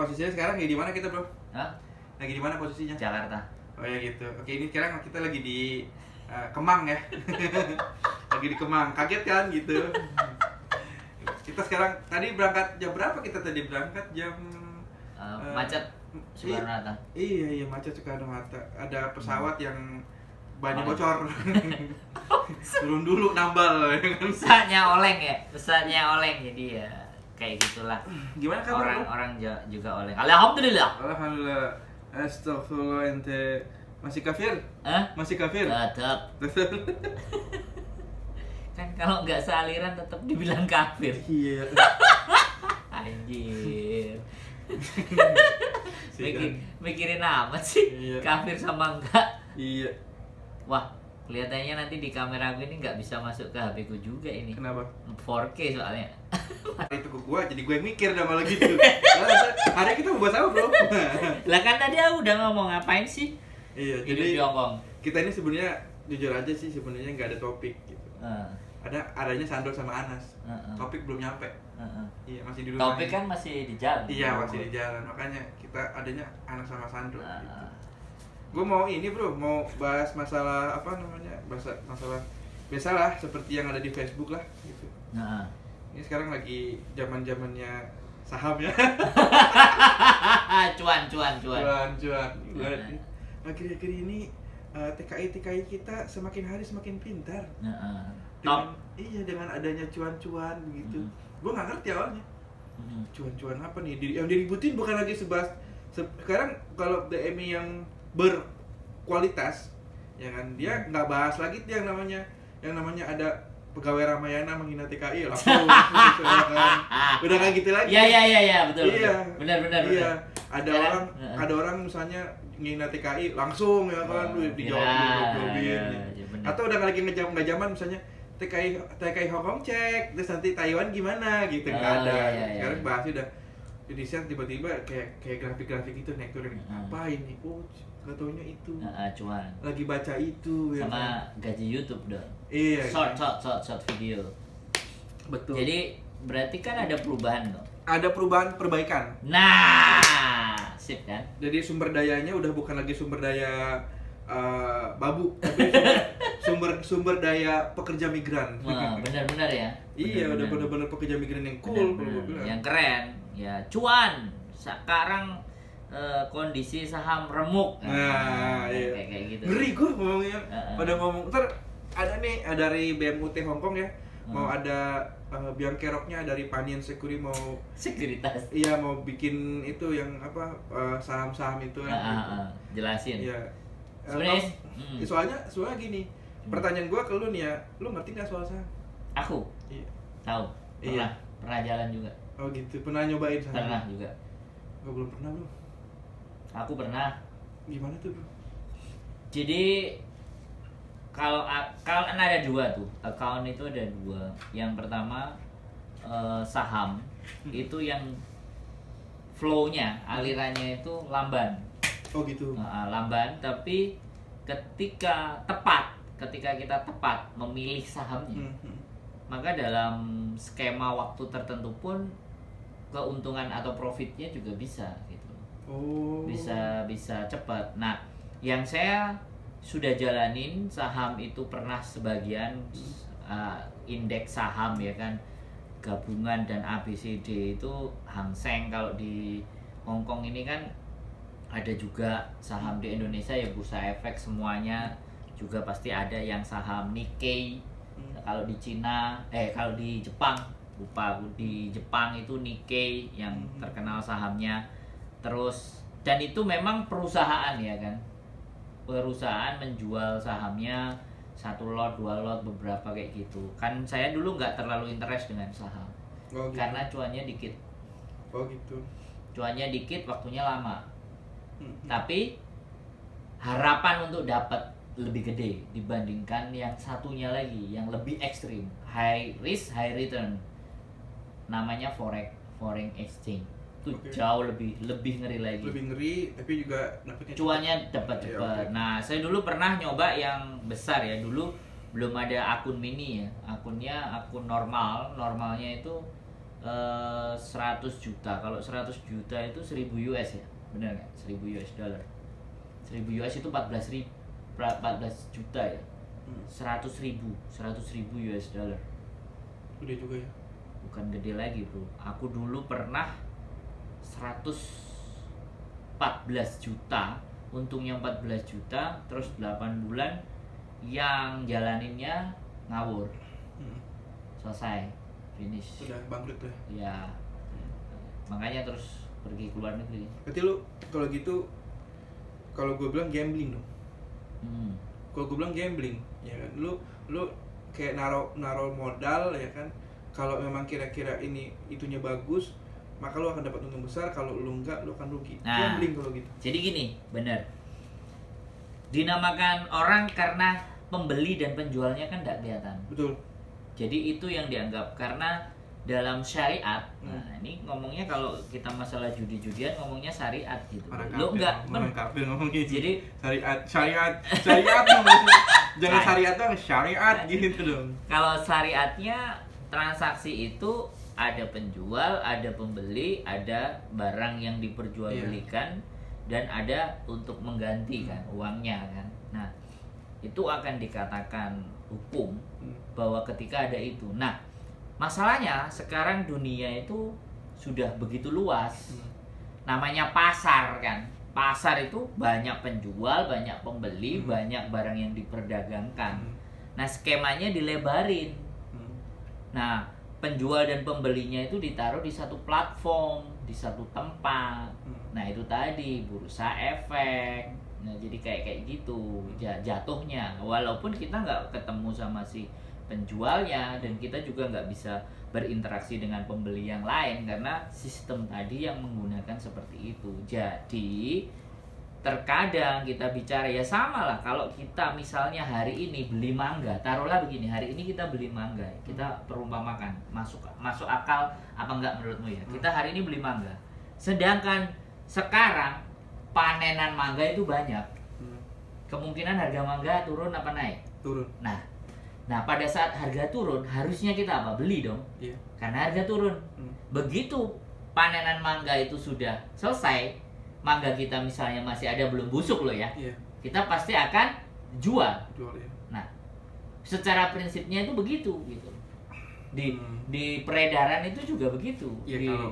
posisinya sekarang lagi di mana kita, Bro? Hah? Lagi di mana posisinya? Jakarta. Oh ya gitu. Oke, ini sekarang kita lagi di Kemang ya. Lagi di Kemang. Kaget kan gitu. Kita sekarang tadi berangkat jam berapa? Kita tadi berangkat jam Macet Soekarno-Hatta. Iya, macet Soekarno-Hatta. Ada pesawat yang bannya bocor. Turun dulu nambal. Pesawatnya oleng jadi ya kayak gitulah. Gimana kabar? Orang juga oleng. Alhamdulillah. Alhamdulillah. Astagfirullah, ente masih kafir? Masih kafir? Tetap. Kan kalau nggak sealiran tetap dibilang kafir. Iya. Anjir. Mikirin amat sih. Iya. Kafir sama enggak. Iya. Wah, kelihatannya nanti di kamera gue ini nggak bisa masuk ke HP ku juga ini. Kenapa? 4K soalnya. Itu ke gua, jadi gue yang mikir dah malah gitu. Hari kita mau bahas apa, Bro? Lah kan tadi aku udah ngomong ngapain sih? Iya, Hidup jadi di Hongkong. kita ini sebenarnya jujur aja sih sebenarnya nggak ada topik gitu. Adanya Sandro sama Anas. Topik belum nyampe. Iya, masih di rumah. Topik kan masih di jalan. Iya, masih di jalan. Makanya kita adanya Anas sama Sandro gitu. Gue mau ini, Bro, mau bahas masalah apa namanya? Masalah biasalah seperti yang ada di Facebook lah gitu. Ini sekarang lagi zaman-zamannya saham ya. Cuan. Akhir-akhir ini TKI kita semakin hari semakin pintar. Top. Dengan adanya cuan-cuan begitu. Gue nggak ngerti awalnya. Cuan-cuan apa nih? Yang diributin bukan lagi sekarang kalau DMI yang berkualitas, ya kan, dia nggak bahas lagi yang namanya ada pegawai Ramayana menghina TKI langsung gitu, kan. Udah kayak gitu lagi. Iya, betul. Iya. Benar. Iya. Ada orang misalnya menghina TKI langsung ya kan, dijawabin. Atau udah lagi ngejaman misalnya TKI Hongkong cek, terus nanti Taiwan gimana gitu, nggak ada. Sekarang bahasnya udah jadi tiba-tiba kayak grafik-grafik itu naik turun. Apa ini? Oh, nggak taunya itu. Cuan. Lagi baca itu ya. Sama gaji YouTube dong. Iya. Short video. Betul. Jadi berarti kan ada perubahan dong. Ada perbaikan. Nah, sip kan? Jadi sumber dayanya udah bukan lagi sumber daya babu, tapi sumber daya pekerja migran. Wah, benar-benar ya. Iya, udah benar-benar pekerja migran yang cool kalau gue bilang. Yang keren. Ya, cuan. Sekarang kondisi saham remuk. Iya. Kayak gitu. Ngeri gue ngomongnya. Pada ngomong ntar ada nih dari BMUT Hongkong ya. Mau ada biang keroknya dari Panian Sekuri mau sekuritas. Iya, mau bikin itu yang apa saham-saham itu kan. Jelasin. Iya. Sebenarnya Soalnya gini. Pertanyaan gue ke lu nih ya, lu ngerti nggak soal saham? Aku? Iya. Tahu. Pernah jalan juga. Oh gitu. Pernah nyobain saham? Pernah juga. Gue belum pernah, Bro. Aku pernah. Gimana tuh, Bro? Jadi kalau ada dua tuh, account itu ada dua. Yang pertama saham itu yang flow-nya, alirannya itu lamban. Oh gitu. Lamban, tapi ketika kita tepat memilih sahamnya, maka dalam skema waktu tertentu pun keuntungan atau profitnya juga bisa gitu. Bisa cepat. Nah, yang saya sudah jalanin saham itu pernah sebagian indeks saham ya kan, gabungan dan ABCD itu Hang Seng. Kalau di Hongkong ini kan ada juga saham, di Indonesia ya Bursa Efek semuanya juga pasti ada yang saham Nikkei. Kalau di kalau di Jepang, lupa, di Jepang itu Nikkei yang terkenal sahamnya. Terus dan itu memang perusahaan ya kan, perusahaan menjual sahamnya 1 lot 2 lot beberapa kayak gitu kan. Saya dulu nggak terlalu interest dengan saham gitu. Karena cuannya dikit. Cuannya dikit, waktunya lama. Tapi harapan untuk dapat lebih gede dibandingkan yang satunya lagi yang lebih ekstrim, high risk high return, namanya foreign exchange. Itu jauh lebih ngeri lagi. Lebih ngeri tapi juga dapatnya cuannya dapat cepat. Nah, saya dulu pernah nyoba yang besar ya. Dulu belum ada akun mini ya. Akun normalnya itu 100 juta. Kalau 100 juta itu 1000 US ya, benar nggak? 1000 US dollar. 1000 US itu 14 juta ya. 100.000 US dollar. Gede juga ya. Bukan gede lagi bro. Aku dulu pernah 114 juta, untungnya 14 juta, terus 8 bulan yang jalaninnya ngawur. Selesai, finish. Udah bangkrut tuh ya. Makanya terus pergi ke luar negeri. Berarti lu kalau gitu, kalau gue bilang gambling dong. Kalau gue bilang gambling, ya kan. Lu kayak naro modal, ya kan. Kalau memang kira-kira itunya bagus, maka lu akan dapat untung besar. Kalau lu enggak, lu akan rugi. Nah, gambling kalau gitu. Jadi gini, benar. Dinamakan orang karena pembeli dan penjualnya kan tidak kelihatan. Betul. Jadi itu yang dianggap, karena dalam syariat. Nah, ini ngomongnya kalau kita masalah judi-judian ngomongnya syariat gitu. Lo enggak orang kafir ngomong gitu. Jadi syariat dong. Jangan syariat dong, syariat gitu dong. Kalau syariatnya, transaksi itu ada penjual, ada pembeli, ada barang yang diperjualbelikan, dan ada untuk mengganti kan uangnya kan. Nah, itu akan dikatakan hukum bahwa ketika ada itu. Nah, masalahnya sekarang dunia itu sudah begitu luas. Namanya pasar kan. Pasar itu banyak penjual, banyak pembeli, banyak barang yang diperdagangkan. Nah, skemanya dilebarin. Nah, penjual dan pembelinya itu ditaruh di satu platform, di satu tempat. Nah, itu tadi bursa efek. Nah, jadi kayak gitu jatuhnya. Walaupun kita nggak ketemu sama si penjualnya, dan kita juga nggak bisa berinteraksi dengan pembeli yang lain karena sistem tadi yang menggunakan seperti itu. Jadi terkadang kita bicara ya sama lah, kalau kita misalnya hari ini beli mangga, taruhlah begini, hari ini kita beli mangga, kita perumpamakan, masuk akal apa enggak menurutmu ya? Kita hari ini beli mangga, sedangkan sekarang panenan mangga itu banyak, kemungkinan harga mangga turun apa naik? Turun. Nah, pada saat harga turun, harusnya kita apa? Beli dong. Iya. Karena harga turun. Begitu panenan mangga itu sudah selesai, mangga kita misalnya masih ada belum busuk loh ya. Iya. Kita pasti akan jual. Ya. Nah, secara prinsipnya itu begitu gitu. Di peredaran itu juga begitu. Iya,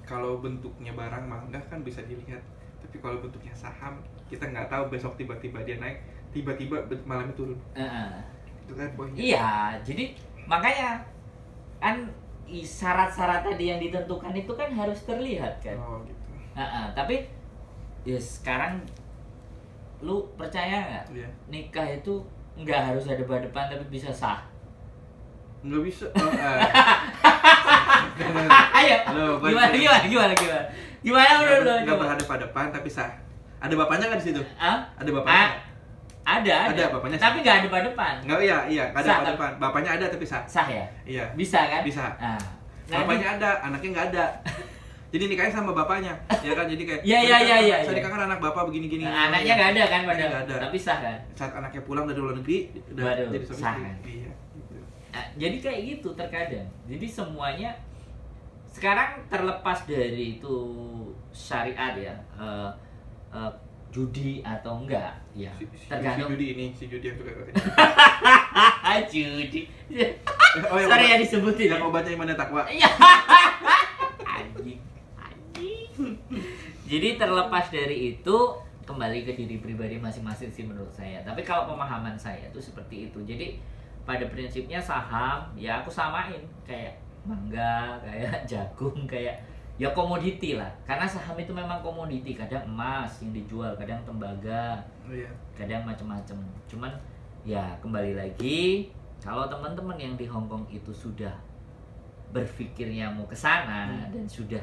kalau bentuknya barang mangga kan bisa dilihat. Tapi kalau bentuknya saham, kita nggak tahu besok tiba-tiba dia naik, tiba-tiba malamnya turun. Itu kan poinnya. Iya, jadi makanya kan syarat-syarat tadi yang ditentukan itu kan harus terlihat kan. Oh gitu. Tapi ya sekarang lu percaya nggak? Iya. Nikah itu nggak harus ada depan tapi bisa sah. Nggak bisa. Ayo. Gimana menurut lu? Nggak berhadapan tapi sah. Ada bapaknya nggak di situ? Ada bapaknya. Ada bapaknya. Tapi nggak ada depan. Nggak, iya, nggak ada depan. Bapaknya ada tapi sah. Sah ya? Iya. Bisa kan? Bisa. Bapaknya ada, anaknya nggak ada. Jadi nikahnya sama bapaknya, ya kan? Jadi kayak Iya. Saya nikahkan anak bapak begini-gini. Anaknya nggak ada kan padahal. Nggak ada. Tapi sah kan? Saat anaknya pulang dari luar negeri, baru jadi suami sah istri. kan? Iya. Gitu. Jadi kayak gitu terkadang. Jadi semuanya sekarang terlepas dari itu syariat ya, judi atau enggak ya, tergantung si judi yang suka judi. Oh, sorry ya disebutin yang obatnya Iman dan Takwa. Iya. Anjing. Jadi terlepas dari itu, kembali ke diri pribadi masing-masing sih menurut saya. Tapi kalau pemahaman saya itu seperti itu. Jadi pada prinsipnya saham ya aku samain kayak mangga, kayak jagung, kayak ya komoditi lah. Karena saham itu memang komoditi, kadang emas yang dijual, kadang tembaga, kadang macam-macam. Cuman ya kembali lagi, kalau teman-teman yang di Hong Kong itu sudah berpikirnya mau ke sana dan sudah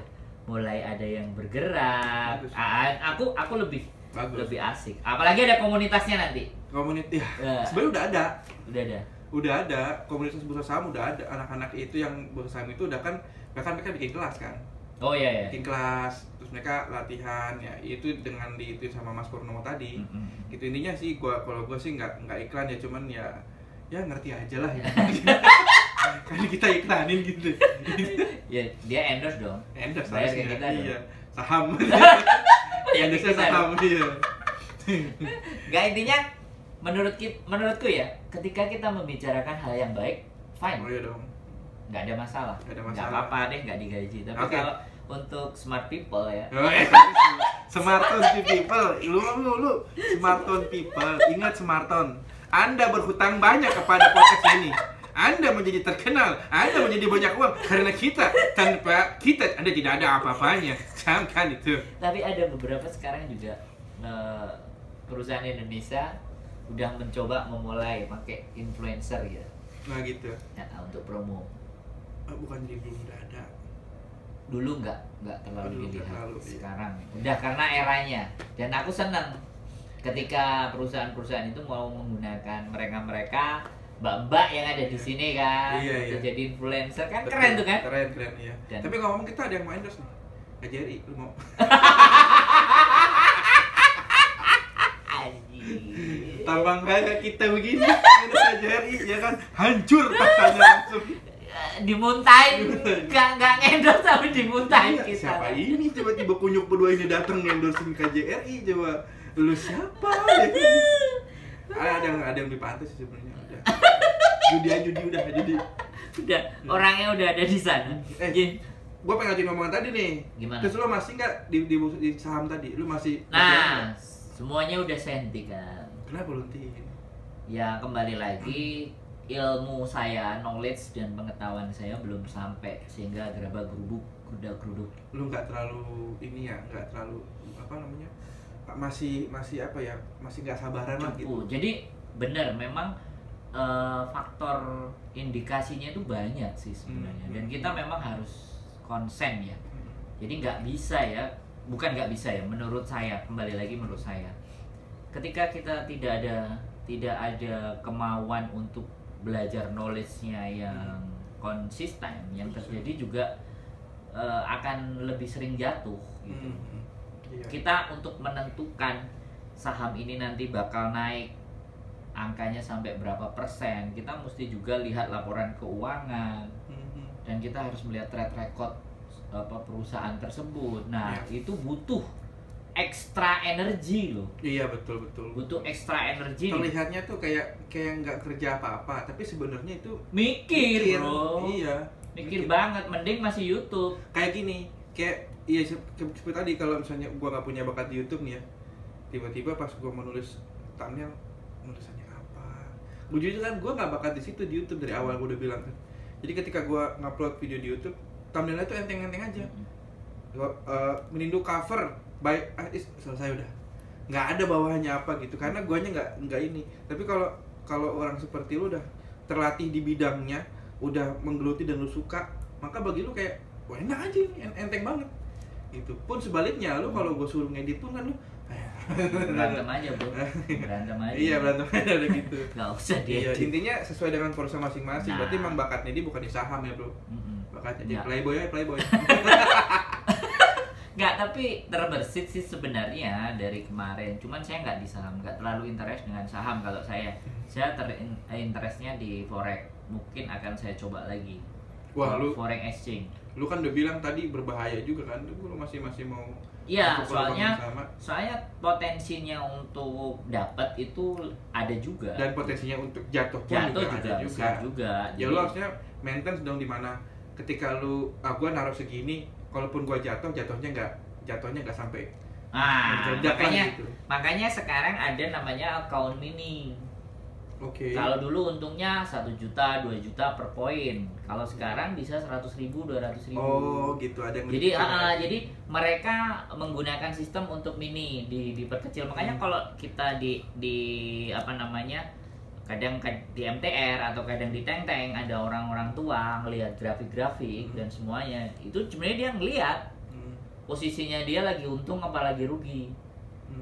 mulai ada yang bergerak, aku lebih asik. Apalagi ada komunitasnya nanti. Komunitas sebenarnya udah ada komunitas bursa saham, udah ada anak-anak itu yang bursa saham itu udah kan, bahkan mereka bikin kelas kan. Oh iya. Bikin kelas, terus mereka latihan ya, itu dengan itu sama Mas Purnomo tadi. Gitu intinya sih kalau gua sih nggak iklan ya, cuman ya ngerti aja lah ya. Kan kita iklanin gitu. Ya dia endorse dong. Endorse Bayar ke harusnya. kita dong. Iya. Saham. Ya Endorse kita saham iya. Gak, intinya menurutku ya, ketika kita membicarakan hal yang baik, fine. Oh iya dong. Nggak ada masalah. Nggak ada Nggak masalah. apa-apa deh nggak digaji. Tapi Oke. kalau untuk smart people ya, Smartphone people, lu smartphone people, ingat smartphone. Anda berhutang banyak kepada podcast ini. Anda menjadi terkenal, Anda menjadi banyak uang karena kita. Tanpa kita, Anda tidak ada apa-apanya. Camkan itu. tapi ada beberapa sekarang juga perusahaan Indonesia udah mencoba memulai pakai influencer ya, Nah gitu. untuk promo. Bukan jadi belum udah ada. Dulu nggak terlalu Dulu nggak dilihat, terlalu, iya. sekarang udah karena eranya. Dan aku senang ketika perusahaan-perusahaan itu mau menggunakan mereka mbak-mbak yang ada di sini kan, Iya, untuk iya. jadi influencer kan. Betul, Keren tuh kan. Keren iya. Dan- Tapi ngomong kita ada yang mau endorse nih. KJRI, lu mau? Anjir. Tambang kayak kita begini, endorse KJRI ya kan hancur katanya langsung. Dimuntahin, nggak endorse tapi dimuntahin Iya, kita. siapa ini tiba-tiba kunyuk berdua ini datang endorsein KJRI, coba lu siapa? Ada yang lebih pantas sih sebenarnya. Judi udah. Udah, orangnya udah ada di sana. Jadi, Gua pengen ngajuin omongan tadi nih. Gimana? Terus lu masih nggak di saham tadi? Lu masih? nah, semuanya udah senti kan. Kenapa lu hentiin? Ya kembali lagi, ilmu saya, knowledge dan pengetahuan saya belum sampai sehingga gerabah geruduk. Lu nggak terlalu ini ya, nggak terlalu apa namanya? Masih apa ya? Masih nggak sabaran lah gitu. Jadi benar memang faktor indikasinya itu banyak sih sebenarnya. Dan kita memang harus konsen ya. Jadi nggak bisa ya, bukan nggak bisa ya. Menurut saya, kembali lagi menurut saya, ketika kita tidak ada kemauan untuk belajar knowledge-nya yang konsisten, yang terjadi juga akan lebih sering jatuh gitu. Iya. Kita untuk menentukan saham ini nanti bakal naik angkanya sampai berapa persen, kita mesti juga lihat laporan keuangan dan kita harus melihat track record perusahaan tersebut. Nah, Iya. itu butuh ekstra energi loh. Iya betul. Butuh ekstra energi. Terlihatnya tuh kayak nggak kerja apa-apa, tapi sebenarnya itu Mikir, bro. Iya. Mikir banget, mending masih YouTube. Kayak gini, iya seperti tadi kalau misalnya gua nggak punya bakat di YouTube nih ya, tiba-tiba pas gua menulis thumbnail, nulisannya apa? Gue jujur kan gua nggak bakat di situ di YouTube dari awal, gua udah bilang kan. Jadi ketika gua ngupload video di YouTube, thumbnailnya tuh enteng-enteng aja. Menindo cover by selesai udah. Nggak ada bawahnya apa gitu, karena guanya nggak ini. Tapi kalau orang seperti lu udah terlatih di bidangnya, udah menggeluti dan lu suka, maka bagi lu kayak wah enak aja ini, enteng banget gitu. Pun sebaliknya lu kalau gue suruh ngedit pun kan lu Berantem aja, bro. Berantem aja. iya berantem aja udah gitu. Nggak usah dia. Iya, intinya sesuai dengan porsi masing-masing. Nah. Berarti emang bakatnya dia bukan di saham ya bro, bakatnya di Ya. playboy. Nggak, tapi terbersit sih sebenarnya dari kemarin. Cuman saya nggak di saham, nggak terlalu interest dengan saham kalau saya. Saya interestnya di forex. Mungkin akan saya coba lagi. Wah lu forex exchange. lu kan udah bilang tadi berbahaya juga kan, lu masih mau Iya, masuk ke lubang yang sama. soalnya potensinya untuk dapat itu ada juga. Dan potensinya untuk jatuh pun jatuh juga ada besar juga. Ya lu harusnya maintenance dong, dimana ketika lu gua naruh segini, kalaupun gua jatuhnya nggak sampai menjejak lah gitu. makanya sekarang ada namanya account mini. Oke. Kalau dulu untungnya 1 juta, 2 juta per poin. Kalau sekarang bisa 100.000, 200.000. Oh, gitu, ada yang Jadi lebih kecil. jadi mereka menggunakan sistem untuk mini diperkecil. Makanya kalau kita di apa namanya? Kadang di MTR atau kadang di Teng-Teng ada orang-orang tua ngelihat grafik-grafik dan semuanya. Itu sebenarnya dia ngelihat posisinya dia lagi untung apa lagi rugi.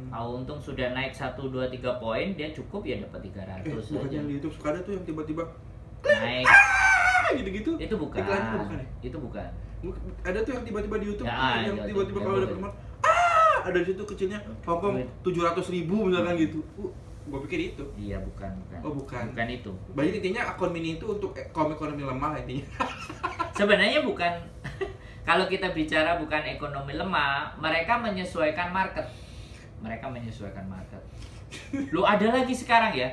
Kalau untung sudah naik 1, 2, 3 poin, dia cukup ya dapat 300 bukan aja. yang di YouTube suka ada tuh yang tiba-tiba Naik. gitu-gitu. Itu bukan. Iklannya bukan ya? Itu bukan. Ada tuh yang tiba-tiba di YouTube Ya, yang iya, tiba-tiba iya, kalau ada boleh. penemuan ada di situ kecilnya Hongkong 700.000 misalkan gitu. Gue pikir itu. Iya, bukan. Oh, bukan. Bukan itu. Berarti intinya akun mini itu untuk kaum ekonomi lemah intinya. Sebenarnya bukan. Kalau kita bicara bukan ekonomi lemah, mereka menyesuaikan market. Lu ada lagi sekarang ya.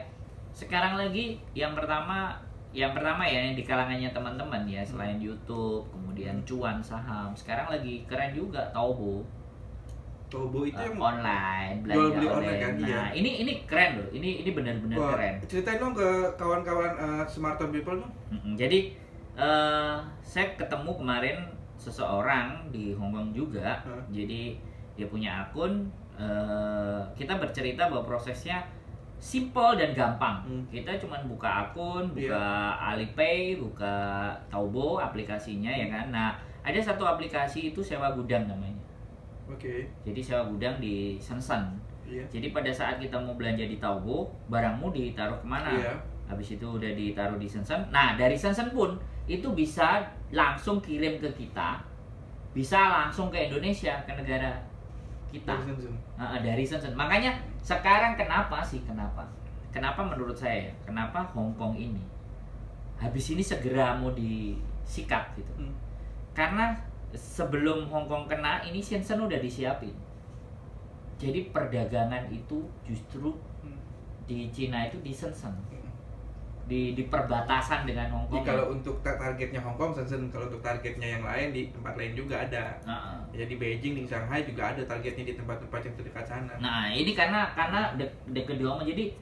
Sekarang lagi yang pertama ya yang di kalangannya teman-teman ya, selain YouTube, kemudian cuan saham. Sekarang lagi keren juga Taobao. Taobao itu yang online, jual belanja beli online. online kan? Nah, Iya. ini keren loh. Ini benar-benar Wah, keren. ceritain dong ke kawan-kawan Smarter People dong. Jadi saya ketemu kemarin seseorang di Hong Kong juga. Jadi dia punya akun. Kita bercerita bahwa prosesnya simple dan gampang. Kita cuma buka akun, buka Alipay, buka Taobao aplikasinya ya kan. Nah, ada satu aplikasi itu sewa gudang namanya. Oke. Jadi sewa gudang di Shenzhen. Iya. Jadi pada saat kita mau belanja di Taobao, barangmu ditaruh kemana? Iya. Habis itu udah ditaruh di Shenzhen. Nah, dari Shenzhen pun itu bisa langsung kirim ke kita, bisa langsung ke Indonesia, ke negara kita. Dari Shenzhen. Makanya sekarang kenapa menurut saya, kenapa Hong Kong ini habis ini segera mau disikat gitu. Karena sebelum Hong Kong kena, ini Shenzhen udah disiapin. Jadi perdagangan itu justru di Cina itu di Shenzhen, di perbatasan dengan Hong Kong. Jadi kalau untuk targetnya Hong Kong, Shenzhen. Kalau untuk targetnya yang lain di tempat lain juga ada. Jadi Beijing, di Shanghai juga ada targetnya di tempat-tempat yang terdekat sana. Nah, ini karena dekat di Hong Kong. Jadi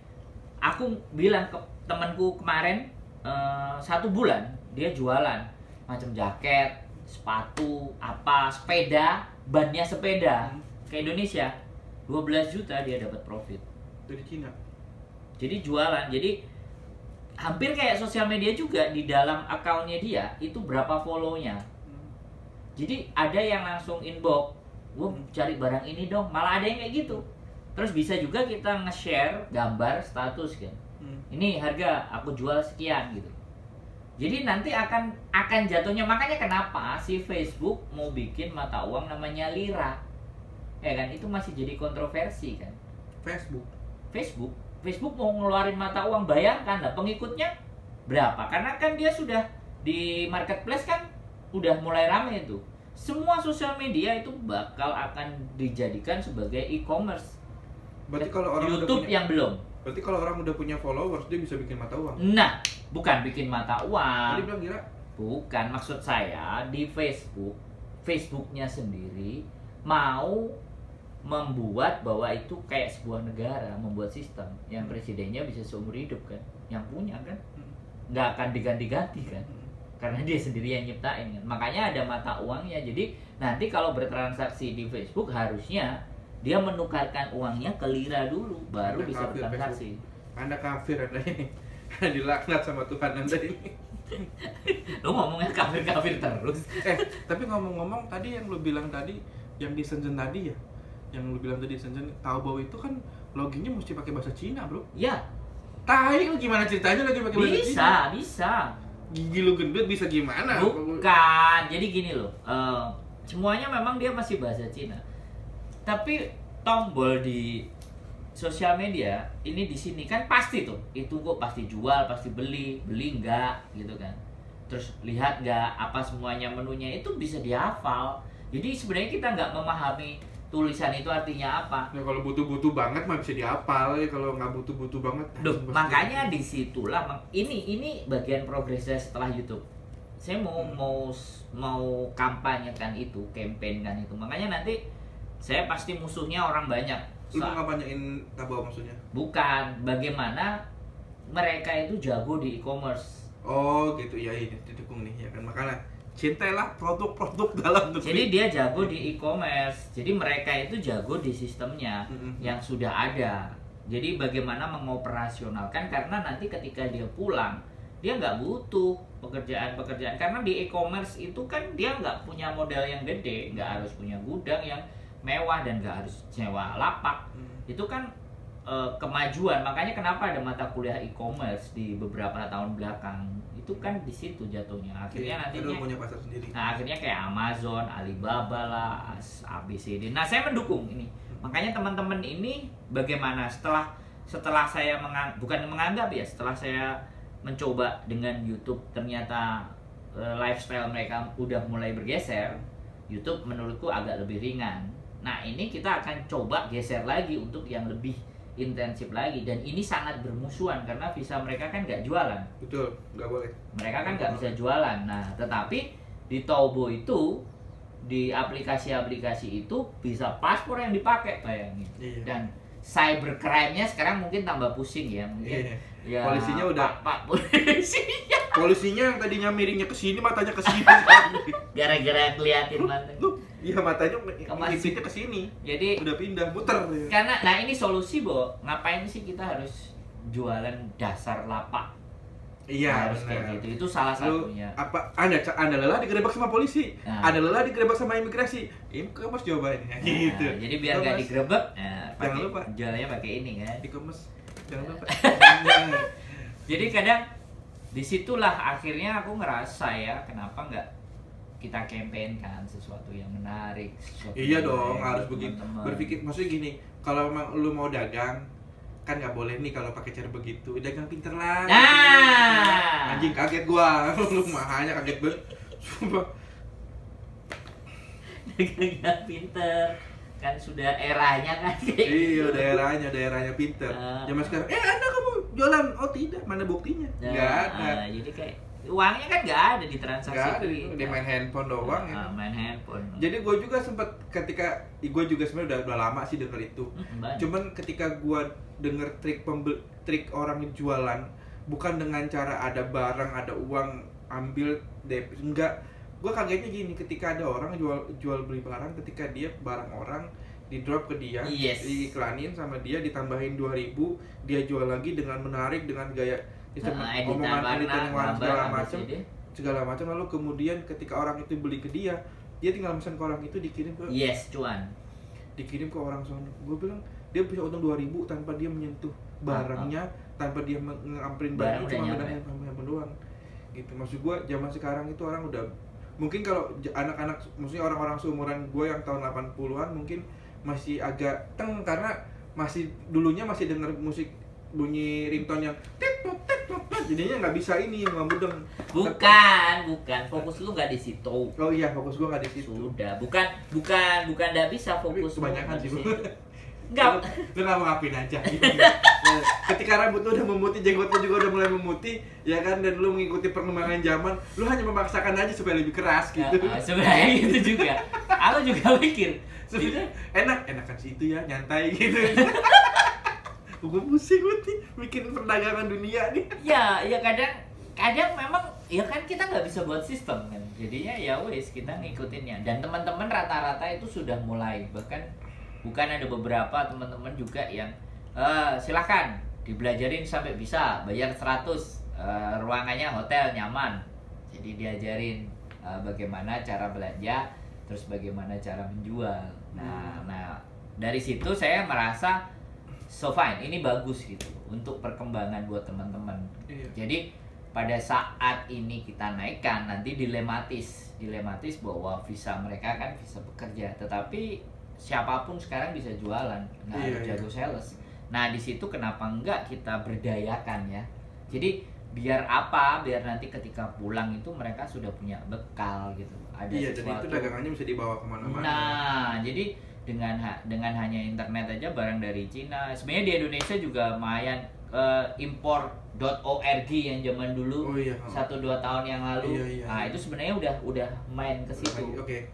aku bilang ke temanku kemarin, 1 bulan dia jualan macam jaket, sepatu, sepeda, bannya sepeda ke Indonesia, 12 juta dia dapat profit. Dari Cina. Jadi jualan. Jadi hampir kayak sosial media juga, di dalam akunnya dia itu berapa follow-nya. Jadi ada yang langsung inbox, gue cari barang ini dong, malah ada yang kayak gitu. Terus bisa juga kita nge-share gambar status kan, ini harga aku jual sekian gitu. Jadi nanti akan jatuhnya. Makanya kenapa si Facebook mau bikin mata uang namanya lira, ya kan? Itu masih jadi kontroversi kan. Facebook mau ngeluarin mata uang, bayangkan lah pengikutnya berapa. Karena kan dia sudah di marketplace kan, udah mulai rame itu. Semua sosial media itu bakal akan dijadikan sebagai e-commerce. Berarti kalau orang YouTube yang belum. Berarti kalau orang udah punya followers, dia bisa bikin mata uang. Nah, bukan bikin mata uang. Tadi bilang kira? Bukan, maksud saya di Facebooknya sendiri mau membuat bahwa itu kayak sebuah negara, membuat sistem yang presidennya bisa seumur hidup kan, yang punya kan, nggak akan diganti-ganti kan, karena dia sendiri yang nyiptain kan. Makanya ada mata uangnya. Jadi nanti kalau bertransaksi di Facebook harusnya dia menukarkan uangnya ke lira dulu, baru Anda bisa kafir, bertransaksi. Anda kafir, Anda ini dilaknat sama Tuhan Anda ini. Lu ngomongnya kafir-kafir terus. Tapi ngomong-ngomong tadi yang lu bilang tadi, yang di Shenzhen tadi ya, yang lu bilang tadi Shenzhen, Taobao itu kan loginnya mesti pakai bahasa Cina, bro. Ya. Tai, lu gimana ceritanya lagi pakai bahasa Cina? Bisa. Gigi lu gendut bisa gimana? Bukan. Jadi gini loh. Semuanya memang dia masih bahasa Cina. Tapi tombol di sosial media ini di sini kan pasti tuh, itu kok pasti jual, pasti beli enggak gitu kan. Terus lihat enggak apa semuanya menunya, itu bisa dihafal. Jadi sebenarnya kita nggak memahami tulisan itu artinya apa. Ya kalau butuh-butuh banget mah bisa dihafal ya, kalau nggak butuh-butuh banget. Makanya disitulah ini bagian progresnya setelah YouTube. Saya mau kampanyekan itu, campaign kan itu. Makanya nanti saya pasti musuhnya orang banyak. Lu mau kampanyein Taobao maksudnya? Bukan, bagaimana mereka itu jago di e-commerce. Oh gitu ya, ini didukung nih ya kan, makanya cintailah produk-produk dalam negeri. Jadi dia jago di e-commerce. Jadi mereka itu jago di sistemnya yang sudah ada. Jadi bagaimana mengoperasionalkan, karena nanti ketika dia pulang dia nggak butuh pekerjaan-pekerjaan, karena di e-commerce itu kan dia nggak punya modal yang gede, nggak harus punya gudang yang mewah dan nggak harus sewa lapak. Itu kan kemajuan. Makanya kenapa ada mata kuliah e-commerce di beberapa tahun belakang, itu kan di situ jatuhnya. Akhirnya nantinya punya pasar sendiri. Nah, akhirnya kayak Amazon, Alibaba lah, ABCD. Nah, saya mendukung ini. Makanya teman-teman ini bagaimana setelah setelah saya bukan menganggap ya, setelah saya mencoba dengan YouTube ternyata lifestyle mereka udah mulai bergeser, YouTube menurutku agak lebih ringan. Nah ini kita akan coba geser lagi untuk yang lebih intensif lagi, dan ini sangat bermusuhan karena visa mereka kan nggak jualan. Betul, nggak boleh. Mereka kan nggak bisa jualan. Nah tetapi di Tobo itu, di aplikasi-aplikasi itu bisa paspor yang dipakai, bayangin. Iya. Dan cybercrime-nya sekarang mungkin tambah pusing ya, mungkin. Iya. Ya, polisinya udah Pak polisinya. Polisinya yang tadinya miringnya ke sini, matanya ke sini. Gara-gara ngeliatin mata. Iya, matanya Kemana sih? ke sini. Jadi udah pindah, muter. karena nah ini solusi, Bo. Ngapain sih kita harus jualan dasar lapak? Iya, harus kayak benar. gitu. Itu salah satunya. Apa Anda lelah digerebek sama polisi? Nah. Anda lelah digerebek sama imigrasi? E-commerce jawabannya. Nah, Gitu. jadi biar nggak E-commerce. digerebek, Jangan lupa. jualannya pakai ini kan. E-commerce. Jangan lupa. Jadi kadang disitulah akhirnya aku ngerasa ya, kenapa nggak kita campaign kan sesuatu yang menarik, sesuatu Iya yang dong, menarik harus buat begitu. teman-teman. Berpikir maksudnya gini, kalau emang lu mau dagang kan nggak boleh nih kalau pakai cara begitu. Dagang pinter lah. Nah, Anjing kaget gua. Lu mahanya kaget banget. Sumpah. dagang pinter kan sudah eranya kan kayak Iya, gitu. daerahnya pinter. Ah. Zaman sekarang, Anda kamu jualan? Oh tidak, mana buktinya? Nah, Nggak ada. jadi kayak uangnya kan nggak ada di transaksi Nggak ada, itu. dia main handphone doang ya. Main handphone. Jadi gue juga sempet ketika gue juga sebenarnya udah lama sih denger itu. Banyak. Cuman ketika gue denger trik orang jualan bukan dengan cara ada barang, ada uang, ambil DP, enggak. Gue kagetnya gini, ketika ada orang jual beli barang, ketika dia barang orang di drop ke dia, Yes. diiklanin sama dia, ditambahin 2.000, dia jual lagi dengan menarik, dengan gaya Editan warna, segala macam, lalu kemudian ketika orang itu beli ke dia tinggal pesan ke orang itu, dikirim ke cuan. dikirim ke orang sono. Gue bilang dia bisa untung 2.000 tanpa dia menyentuh barangnya, tanpa dia ngamperin barang, cuma handphone doang. Gitu. Maksud gue zaman sekarang itu orang udah, mungkin kalau anak-anak, maksudnya orang-orang seumuran gue yang tahun 80-an mungkin masih agak karena masih dulunya masih denger musik bunyi ringtone yang jadinya nggak bisa ini nggak mudeng. Bukan, fokus lu nggak di situ. Oh iya, fokus gue nggak di situ. Sudah, bukan nggak bisa fokus. Kebanyakan sih. Enggak. Lu nggak mau ngapain aja. Ketika rambut lu udah memutih, jenggot lu juga udah mulai memutih, ya kan, dan lu mengikuti perkembangan zaman, lu hanya memaksakan aja supaya lebih keras gitu. Sebenarnya gitu juga. Aku juga mikir, sebenarnya enakan sih itu ya, nyantai gitu. Gue pusing banget bikin perdagangan dunia nih. Ya kadang memang ya kan kita nggak bisa buat sistem kan. Jadinya ya wes kita ngikutinnya. Dan teman-teman rata-rata itu sudah mulai, bahkan bukan ada beberapa teman-teman juga yang silakan dibelajarin sampai bisa bayar 100, ruangannya hotel nyaman. Jadi diajarin bagaimana cara belanja, terus bagaimana cara menjual. Nah dari situ saya merasa so fine, ini bagus gitu untuk perkembangan buat teman-teman. Iya. Jadi pada saat ini kita naikkan, nanti dilematis bahwa visa mereka kan visa bekerja, tetapi siapapun sekarang bisa jualan, nggak harus jago sales. Nah di situ kenapa enggak kita berdayakan ya? Jadi biar nanti ketika pulang itu mereka sudah punya bekal gitu. Ada sesuatu. Dan itu dagangannya bisa dibawa kemana-mana. Nah jadi dengan hanya internet aja barang dari Cina. Sebenarnya di Indonesia juga lumayan import.org yang zaman dulu 1-2 tahun yang lalu. Nah itu sebenarnya udah main ke situ. Oke.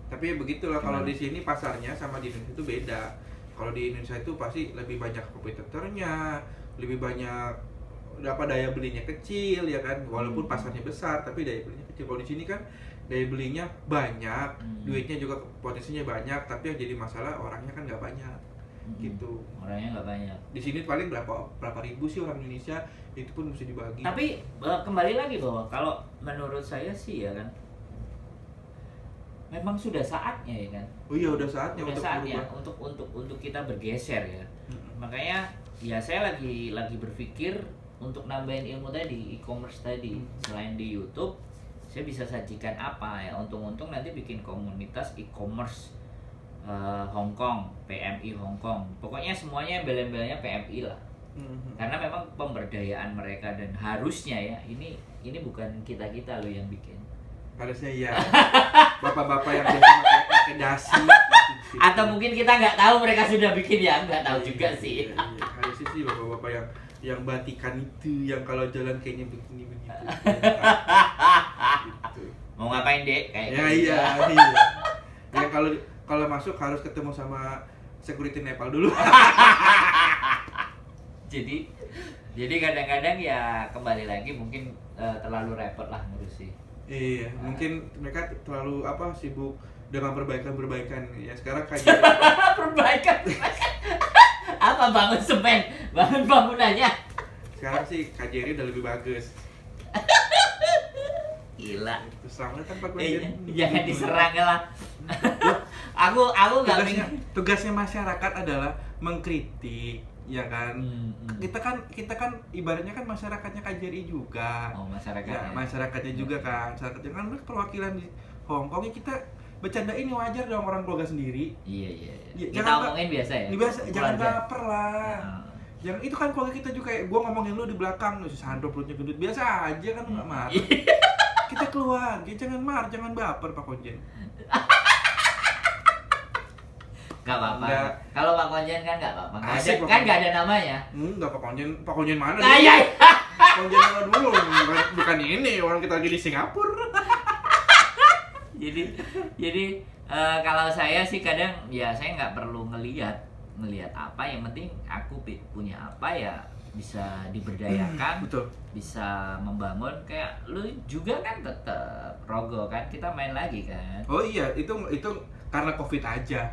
Tapi begitulah, kalau di sini pasarnya sama di Indonesia itu beda. Kalau di Indonesia itu pasti lebih banyak kompetitornya, lebih banyak daya belinya kecil ya kan, walaupun pasarnya besar tapi daya belinya kecil. Kalau di sini kan daya belinya banyak, duitnya juga potensinya banyak, tapi yang jadi masalah orangnya kan nggak banyak. Gitu. Orangnya nggak banyak. Di sini paling berapa ribu sih orang Indonesia, itu pun mesti dibagi. Tapi kembali lagi bahwa kalau menurut saya sih ya kan, memang sudah saatnya ya kan. Oh iya, udah saatnya untuk kita bergeser ya. Makanya ya saya lagi berpikir untuk nambahin ilmu tadi, e-commerce tadi. Selain di YouTube, saya bisa sajikan apa ya? Untung-untung nanti bikin komunitas e-commerce Hong Kong, PMI Hong Kong. Pokoknya semuanya embel-embelnya PMI lah. Karena memang pemberdayaan mereka dan harusnya ya ini bukan kita loh yang bikin. Harusnya iya. Bapak-bapak yang biasa pakai dasi. Atau mungkin kita nggak tahu mereka sudah bikin ya, nggak tahu juga sih. Iya. Harusnya sih bapak-bapak yang batikan itu, yang kalau jalan kayaknya begini begitu. Gitu. Mau ngapain Dek? Kayak Ya gitu. iya. Yang kalau masuk harus ketemu sama security Nepal dulu. Jadi kadang-kadang ya kembali lagi mungkin terlalu repot lah ngurusi. Iya, mungkin mereka terlalu sibuk dengan perbaikan ya. Sekarang kayak Perbaikan. Apa bangun semen, bangun bangunannya. sekarang sih KJRI udah lebih bagus. Gila. Serangnya tanpa Jangan diserang lah. aku nggak tugasnya masyarakat adalah mengkritik, ya kan? Kita kan ibaratnya kan masyarakatnya KJRI juga. Oh, masyarakat. Ya, masyarakatnya juga kan. Masyarakatnya kan perwakilan di Hong Kong, ya kita bercanda ini wajar dong, orang keluarga sendiri. Iya. Ya, Kita ngomongin biasa ya. Jangan baper lah. Yang itu kan keluarga kita juga, kayak gua ngomongin lu di belakang, si Sandro perutnya gendut, biasa aja kan, enggak marah. Kita keluar, jangan marah, jangan baper Pak Konjen. Gak apa-apa. Kalau Pak Konjen kan gak apa-apa. Asik, Kan gak ada namanya. Enggak, Pak Konjen mana? Iya. Pak Konjen mana dulu? Bukan ini, orang kita lagi di Singapura. Jadi kalau saya sih kadang ya saya nggak perlu ngelihat apa, yang penting aku punya apa ya bisa diberdayakan, betul. Bisa membangun. Kayak lu juga kan tetap Rogo kan, kita main lagi kan. Oh iya, itu karena Covid aja.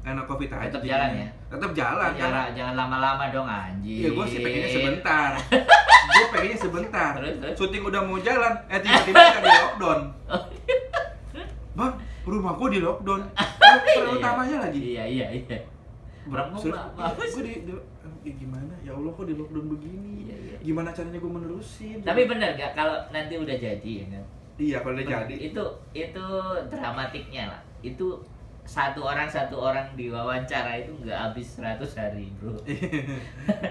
Karena Covid aja. Tetap jalan ya. Tetap jalan. Jangan lama-lama dong anjing. Iya, gue sih pengennya sebentar. Terus? Syuting udah mau jalan, tiba-tiba kita di lockdown. Bang, rumahku di lockdown. Utamanya lagi. Iya. Gue gimana? Ya Allah, kok di lockdown begini? Iya. Gimana caranya gue menerusin? Tapi bener gak kalau nanti udah jadi ya kan? Iya, kalau udah jadi. Itu dramatiknya lah. Itu satu orang diwawancara itu nggak habis 100 hari, bro.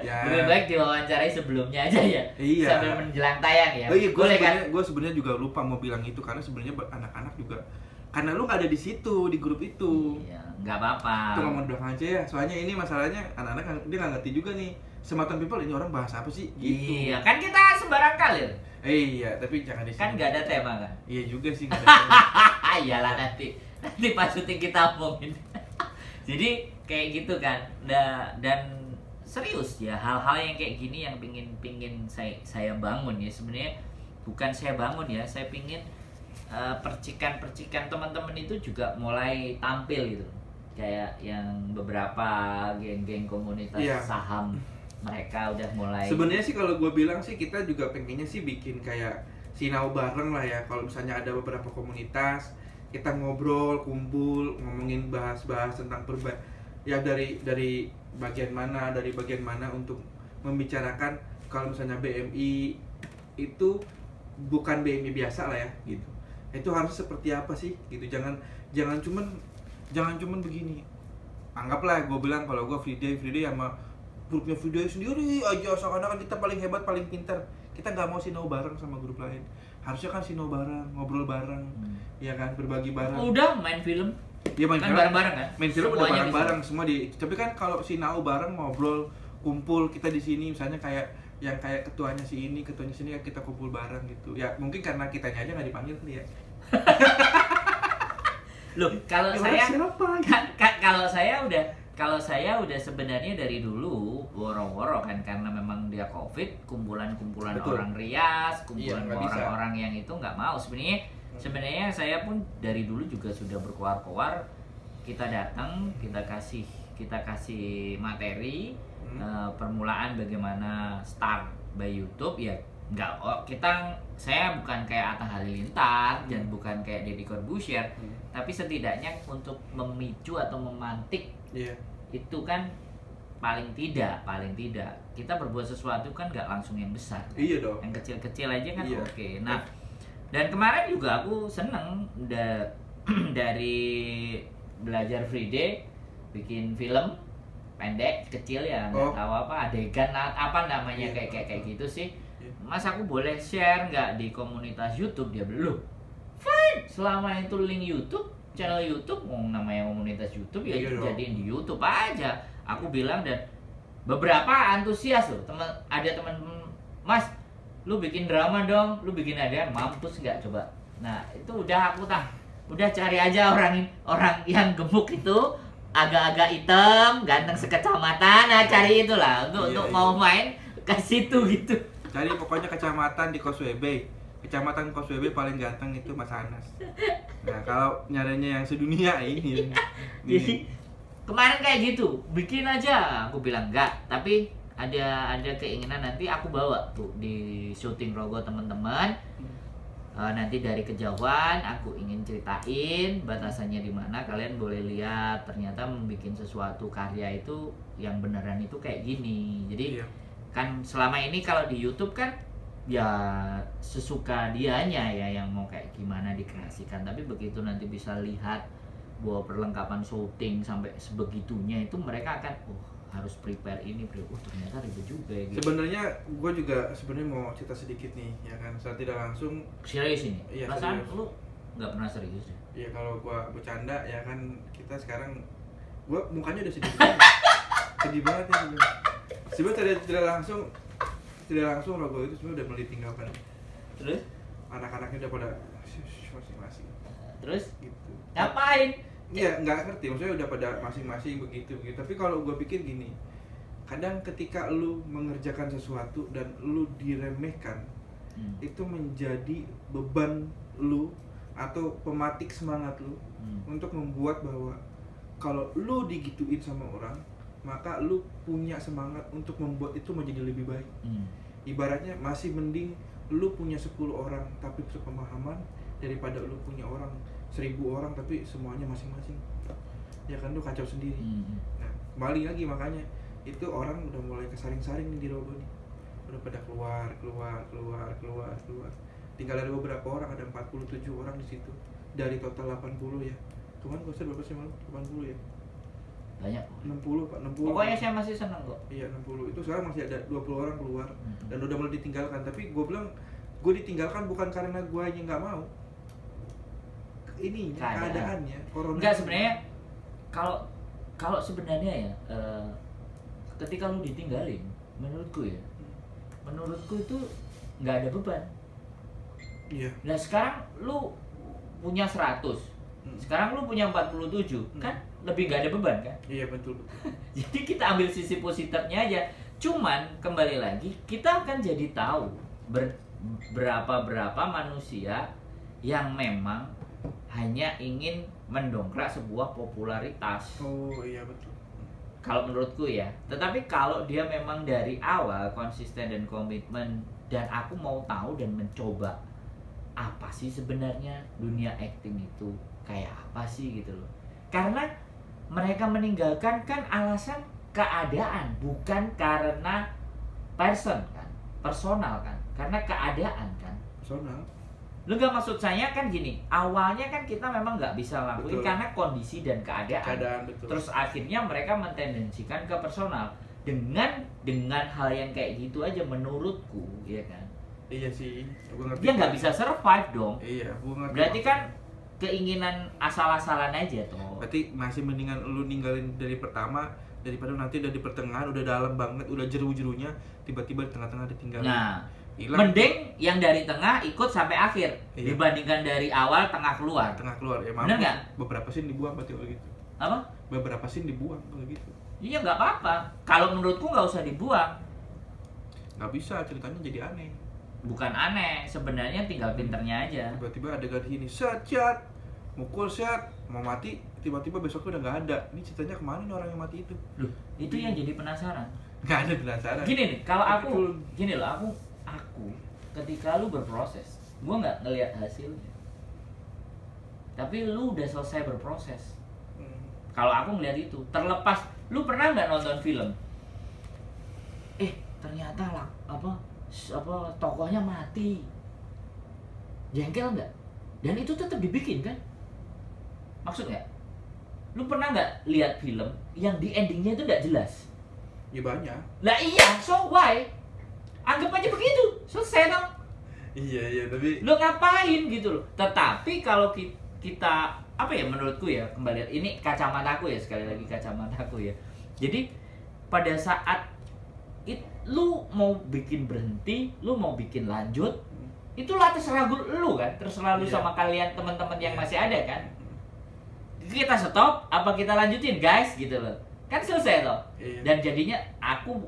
Ya. Lebih baik diwawancarai sebelumnya aja ya. Iya. Sambil menjelang tayang ya. Oh iya, kan? Gue sebenarnya juga lupa mau bilang itu, karena sebenarnya anak-anak juga, karena lu nggak ada di situ, di grup itu. Iya, nggak apa-apa. Itu ngomong belakang aja ya. Soalnya ini masalahnya anak-anak dia nggak ngerti juga nih. Sematan people ini orang bahas apa sih? Gitu. Iya, kan kita sembarang kalir. Iya, tapi jangan di sini. Kan nggak ada tema kan? Iya juga sih, nggak ada tema. Iyalah nanti pas syuting kita omongin. Jadi kayak gitu kan. Dan serius ya, hal-hal yang kayak gini yang pingin saya bangun ya. Sebenarnya bukan saya bangun ya, saya pingin percikan teman-teman itu juga mulai tampil gitu. Kayak yang beberapa geng-geng komunitas saham mereka udah mulai. Sebenarnya sih kalau gue bilang sih, kita juga pengennya sih bikin kayak sinau bareng lah ya. Kalau misalnya ada beberapa komunitas, kita ngobrol, kumpul, ngomongin bahas-bahas tentang ya dari bagian mana untuk membicarakan kalau misalnya BMI itu bukan BMI biasa lah ya gitu. Itu harus seperti apa sih gitu. Jangan cuman begini. Anggaplah gue bilang kalau gue Friday sama grupnya Friday sendiri aja, seakan-akan kita paling hebat, paling pintar. Kita nggak mau sinau bareng sama grup lain. Harusnya kan sinau bareng, ngobrol bareng, ya kan, berbagi bareng. Udah main film. Ya main kan film bareng-bareng kan? Main film udah Semuanya bareng-bareng semua tapi kan kalau sinau bareng, ngobrol, kumpul kita di sini, misalnya kayak ketuanya sini kita kumpul bareng gitu. Ya mungkin karena kitanya aja nggak dipanggil kali ya. Loh, kalau saya siapa? kalau saya udah sebenarnya dari dulu woro-woro kan, karena memang dia Covid, kumpulan orang rias, orang-orang yang itu nggak mau. Sebenarnya saya pun dari dulu juga sudah berkoar-koar, kita datang, kita kasih materi permulaan bagaimana start by YouTube ya. Saya bukan kayak Atta Halilintar dan bukan kayak Deddy Corbuzier, tapi setidaknya untuk memicu atau memantik itu kan paling tidak kita berbuat sesuatu kan nggak langsung yang besar kan? Iya dong. Yang kecil-kecil aja kan oke. Nah, dan kemarin juga aku seneng dari belajar Friday bikin film pendek kecil ya, nggak tahu apa adegan apa namanya kayak gitu sih. Mas aku boleh share nggak di komunitas YouTube? Dia belum. Fine, selama itu link YouTube, channel YouTube, namanya komunitas YouTube ya jadiin di YouTube aja. Aku bilang, dan beberapa antusias loh, ada teman Mas, lu bikin drama dong, lu bikin adegan, mampus nggak coba. Nah itu udah udah cari aja orang yang gemuk itu, agak-agak hitam, ganteng sekecamatan, nah cari itulah untuk mau main ke situ gitu. Cari pokoknya kecamatan di Koswebe. Kecamatan Koswebe paling ganteng itu Mas Anas. Nah, kalau nyarinya yang sedunia ini. Jadi kemarin kayak gitu, bikin aja. Aku bilang enggak, tapi ada keinginan nanti aku bawa tuh di syuting Rogo teman-teman. Nanti dari kejauhan aku ingin ceritain batasannya di mana, kalian boleh lihat ternyata membuat sesuatu karya itu yang beneran itu kayak gini. Jadi kan selama ini kalau di YouTube kan ya sesuka dianya ya yang mau kayak gimana dikreasikan, tapi begitu nanti bisa lihat bahwa perlengkapan syuting sampai sebegitunya itu mereka akan harus prepare ini, ternyata ribet juga ya gitu. Sebenarnya gue juga mau cerita sedikit nih ya kan, secara tidak langsung. Serius ini? Iya, perasaan serius. lu nggak pernah serius ya? Iya, kalau gue bercanda ya kan, kita sekarang gue mukanya udah sedih sedih banget ya sebenarnya. tidak langsung Rogo itu sebenarnya udah mulai ditinggalkan. Terus? Anak-anaknya udah pada masing-masing. Terus? Gitu. Ngapain? Iya, nggak ngerti, maksudnya udah pada masing-masing begitu. Tapi kalau gue pikir gini, kadang ketika lu mengerjakan sesuatu dan lu diremehkan, itu menjadi beban lu atau pematik semangat lu untuk membuat bahwa kalau lu digituin sama orang, maka lu punya semangat untuk membuat itu menjadi lebih baik. Ibaratnya masih mending lu punya 10 orang tapi sepemahaman daripada lu punya 1000 orang tapi semuanya masing-masing. Ya kan, lu kacau sendiri. Nah, kembali lagi, makanya itu orang udah mulai kesaring-saring nih di Rogo nih. Udah pada keluar. Tinggal ada beberapa orang, ada 47 orang di situ dari total 80 ya. Cuman gue berapa sih malu? 80 ya. Banyak. 60 Pak, 60. Pokoknya saya masih senang kok. Iya, 60. Itu sekarang masih ada 20 orang keluar dan udah mulai ditinggalkan. Tapi gue bilang, gue ditinggalkan bukan karena gue aja nggak mau. Ini keadaannya corona. Enggak, sebenarnya kalau sebenarnya ya ketika lu ditinggalin, menurutku itu nggak ada beban. Iya. Nah sekarang lu punya 100, sekarang lu punya 47, kan lebih nggak ada beban kan? Iya, betul. Jadi kita ambil sisi positifnya aja. Cuman kembali lagi kita akan jadi tahu berapa manusia yang memang hanya ingin mendongkrak sebuah popularitas. Oh iya, betul. Kalau menurutku ya. Tetapi kalau dia memang dari awal konsisten dan komitmen, dan aku mau tahu dan mencoba apa sih sebenarnya dunia acting itu kayak apa sih gitu loh. Karena mereka meninggalkan kan alasan keadaan, bukan karena personal kan, karena keadaan kan. Personal. Lu gak, maksud saya kan gini, awalnya kan kita memang nggak bisa lakuin karena kondisi dan keadaan. Betul. Terus akhirnya mereka mentendensikan ke personal dengan hal yang kayak gitu aja menurutku, ya kan? Iya sih, gua ngerti. Dia nggak bisa survive dong. Iya, gua ngerti. Berarti kan keinginan asal-asalan aja toh. Berarti masih mendingan lu ninggalin dari pertama daripada nanti udah di pertengahan, udah dalam banget, udah jeru-jerunya, tiba-tiba di tengah-tengah ditinggalin. Nah, hilang. Mending yang dari tengah ikut sampai akhir dibandingkan dari awal tengah keluar. Ya, bener nggak? Beberapa scene dibuang berarti kalau gitu. Apa? Beberapa scene dibuang kalau gitu. Iya, nggak apa-apa. Kalau menurutku nggak usah dibuang. Nggak bisa, ceritanya jadi aneh. Bukan aneh, sebenarnya tinggal pinternya aja. Tiba-tiba adegan gini, set, mukul set, mau mati, tiba-tiba besoknya udah nggak ada. Ini ceritanya kemana nih orang yang mati itu? Loh, itu yang jadi penasaran. Nggak ada penasaran. Gini nih, kalau aku ketika lu berproses, gua nggak ngelihat hasilnya, tapi lu udah selesai berproses. Kalau aku ngelihat itu, terlepas lu pernah nggak nonton film, ternyata lah apa tokohnya mati, jengkel nggak? Dan itu tetap dibikin kan? Maksud nggak? Lu pernah nggak lihat film yang di endingnya itu nggak jelas? Ya banyak. Lah iya, so why? Anggap aja begitu, selesai dong. Iya, tapi Lu ngapain gitu loh. Tetapi kalau kita apa ya, menurutku ya, kembali ini kacamataku ya, sekali lagi kacamataku ya. Jadi pada saat lu mau bikin berhenti, lu mau bikin lanjut, itulah terserah lu kan, terserah lu sama kalian teman-teman yang masih ada kan. Kita stop apa kita lanjutin guys gitu loh, kan selesai loh. Dan jadinya aku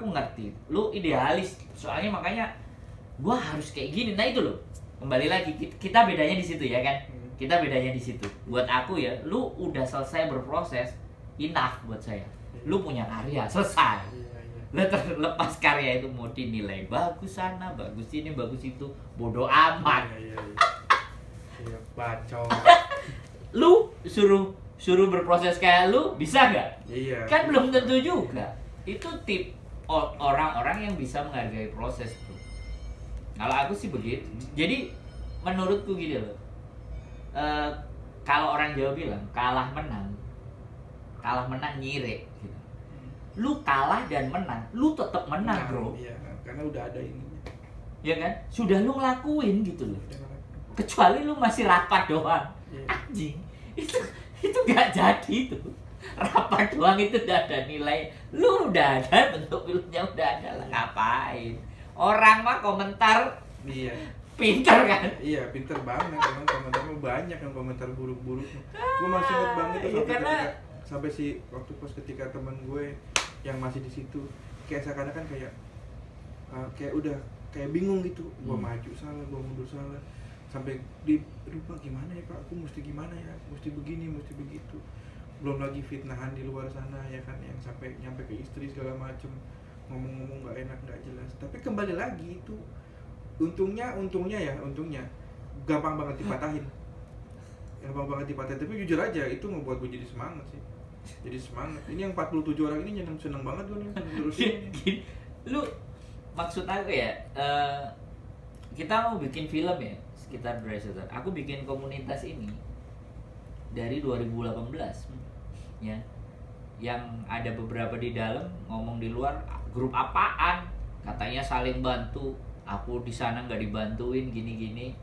ngerti lu idealis, soalnya makanya gua harus kayak gini. Nah itu loh, kembali lagi kita bedanya di situ ya kan, kita bedanya di situ. Buat aku ya, lu udah selesai berproses, enough buat saya. Lu punya karya, selesai. Lepas karya itu mau dinilai bagus sana, bagus ini, bagus itu, bodoh amat. Iya, bacot. Lu suruh berproses kayak lu bisa nggak? Iya. Kan belum tentu juga. Itu tip orang-orang yang bisa menghargai proses tuh. Kalau aku sih begitu. Jadi menurutku gini loh. Kalau orang Jawa bilang kalah menang nyire gitu. Lu kalah dan menang, lu tetap menang, bro. Iya, karena udah ada ininya. Ya kan? Sudah lu ngelakuin gitu loh. Kecuali lu masih rapat doang. Anjing, itu gak jadi tuh. Rapat doang itu udah ada nilai. Lu udah ada, bentuk filmnya udah ada lah, ngapain? Orang mah komentar pintar kan? Iya, pintar banget. Emang komentarnya banyak yang komentar buruk-buruk. Gue masih ingat banget tuh sampai si waktu pas ketika teman gue yang masih di situ kayak seakan-akan kayak udah kayak bingung gitu. Gue maju salah, gue mundur salah. Sampai lupa gimana ya Pak, aku mesti gimana ya, mesti begini, mesti begitu. Belum lagi fitnahan di luar sana ya kan, yang sampai nyampe ke istri segala macem, ngomong-ngomong nggak enak, nggak jelas. Tapi kembali lagi itu untungnya gampang banget dipatahin. Tapi jujur aja itu ngebuat gue jadi semangat sih. Jadi semangat. Ini yang 47 orang ini seneng banget gue nih terusin. Lu maksud aku ya, kita mau bikin film ya sekitar Dresser. Aku bikin komunitas ini dari 2018 ya. Yang ada beberapa di dalam ngomong di luar, grup apaan? Katanya saling bantu. Aku di sana nggak dibantuin gini-gini.